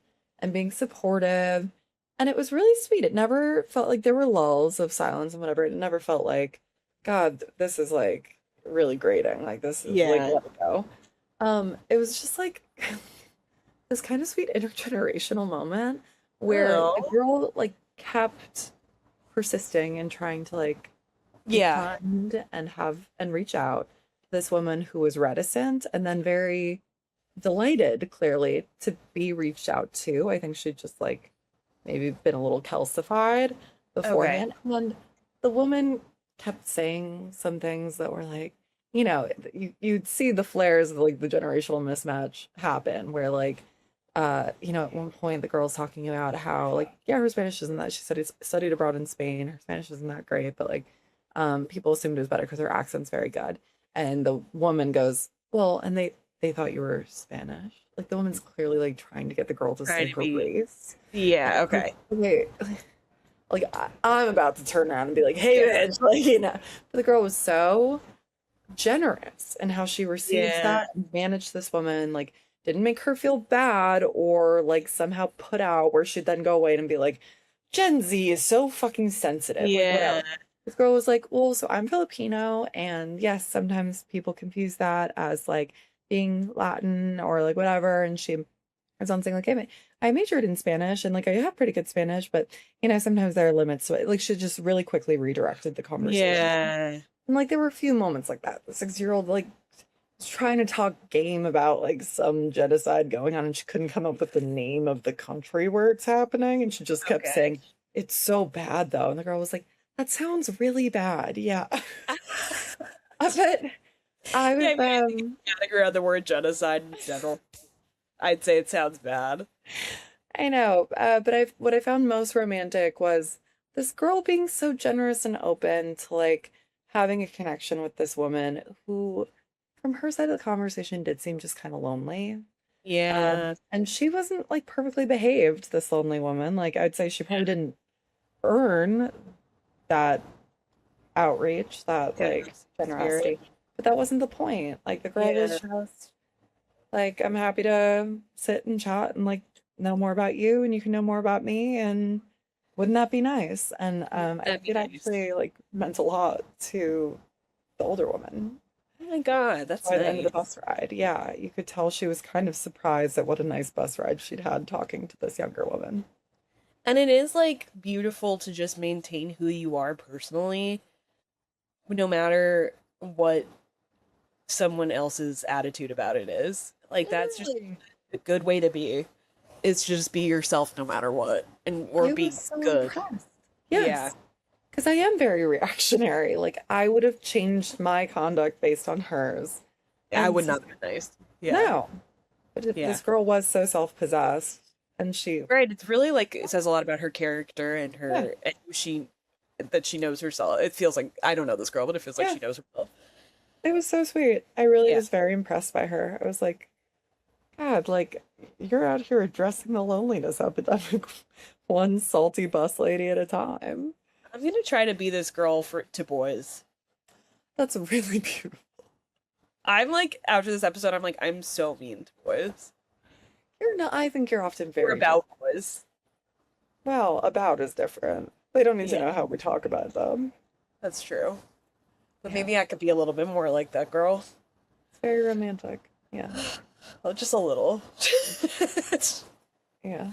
Speaker 2: being supportive. And it was really sweet. It never felt like there were lulls of silence and whatever. It never felt like, God, this is like really grating. Like this is like
Speaker 1: Yeah.
Speaker 2: let it go. It was just like this kind of sweet intergenerational moment where the
Speaker 1: Oh.
Speaker 2: girl like kept persisting and trying to like be
Speaker 1: Yeah.
Speaker 2: kind and have and reach out to this woman who was reticent and then very delighted clearly to be reached out to. I think she just like maybe been a little calcified
Speaker 1: Okay.
Speaker 2: beforehand. And the woman kept saying some things that were like, you'd see the flares of like the generational mismatch happen where like at one point the girl's talking about how like, yeah, her Spanish isn't that she studied abroad in Spain. Her Spanish isn't that great, but like people assumed it was better because her accent's very good. And the woman goes, well, and they thought you were Spanish. Like the woman's clearly like trying to get the girl to say
Speaker 1: Trying to
Speaker 2: her
Speaker 1: be.
Speaker 2: race.
Speaker 1: Yeah.
Speaker 2: Like,
Speaker 1: Okay.
Speaker 2: okay, like I'm about to turn around and be like, hey,
Speaker 1: Yeah.
Speaker 2: bitch, like, But the girl was so generous in how she received
Speaker 1: Yeah.
Speaker 2: that and managed this woman, like, didn't make her feel bad or like somehow put out where she'd then go away and be like, Gen Z is so fucking sensitive, like,
Speaker 1: Yeah.
Speaker 2: whatever. This girl was like, well, so I'm Filipino, and yes, sometimes people confuse that as like being Latin or like whatever. And she was on saying, like, hey, I majored in Spanish and like I have pretty good Spanish, but sometimes there are limits. So like she just really quickly redirected the conversation.
Speaker 1: Yeah.
Speaker 2: And like there were a few moments like that. The 6-year-old like was trying to talk game about like some genocide going on and she couldn't come up with the name of the country where it's happening. And she just kept
Speaker 1: Okay.
Speaker 2: saying, it's so bad though. And the girl was like, that sounds really bad. Yeah. But I
Speaker 1: Yeah,
Speaker 2: was
Speaker 1: I mean, I think it's a category on the word genocide in general. I'd say it sounds bad.
Speaker 2: I know, but what I found most romantic was this girl being so generous and open to like having a connection with this woman who, from her side of the conversation, did seem just kind of lonely.
Speaker 1: Yeah.
Speaker 2: And she wasn't like perfectly behaved, this lonely woman. Like I'd say she probably didn't earn that outreach, that like
Speaker 1: Generous spirit.
Speaker 2: generosity. But that wasn't the point. Like the girl was
Speaker 1: Yeah.
Speaker 2: just like, I'm happy to sit and chat and like know more about you and you can know more about me and wouldn't that be nice? And I
Speaker 1: That'd
Speaker 2: think
Speaker 1: be
Speaker 2: it
Speaker 1: nice.
Speaker 2: actually like meant a lot to the older woman
Speaker 1: Oh my God, that's
Speaker 2: by the end of the
Speaker 1: nice.
Speaker 2: bus ride. Yeah, you could tell she was kind of surprised at what a nice bus ride she'd had talking to this younger woman.
Speaker 1: And it is like beautiful to just maintain who you are personally, no matter what someone else's attitude about it is. Like that's just
Speaker 2: Literally.
Speaker 1: a good way to be. Is just be yourself no matter what and or
Speaker 2: I was
Speaker 1: be
Speaker 2: so
Speaker 1: good.
Speaker 2: impressed.
Speaker 1: Yeah.
Speaker 2: Yes, because I am very reactionary. Like I would have changed my conduct based on hers.
Speaker 1: I
Speaker 2: And
Speaker 1: would not have been nice. Yeah.
Speaker 2: no, but if
Speaker 1: Yeah.
Speaker 2: this girl was so self-possessed and
Speaker 1: Right. It's really like it says a lot about her character and
Speaker 2: yeah,
Speaker 1: her and who she that she knows herself. It feels like I don't know this girl, but it feels like
Speaker 2: yeah,
Speaker 1: she knows herself.
Speaker 2: it was so sweet. I really
Speaker 1: Yeah.
Speaker 2: was very impressed by her. I was like, God, like you're out here addressing the loneliness epidemic one salty bus lady at a time.
Speaker 1: I'm gonna try to be this girl for to boys.
Speaker 2: That's really beautiful.
Speaker 1: I'm like after this episode, I'm like I'm so mean to boys.
Speaker 2: You're not, I think you're often
Speaker 1: Or
Speaker 2: very
Speaker 1: about boys.
Speaker 2: well, about is different. They don't need to
Speaker 1: Yeah,
Speaker 2: know how we talk about them.
Speaker 1: that's true. But
Speaker 2: Yeah,
Speaker 1: maybe I could be a little bit more like that girl.
Speaker 2: it's very romantic. Yeah,
Speaker 1: Oh, just a little.
Speaker 2: yeah.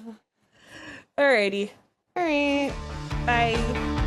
Speaker 1: Alrighty.
Speaker 2: All right.
Speaker 1: Bye.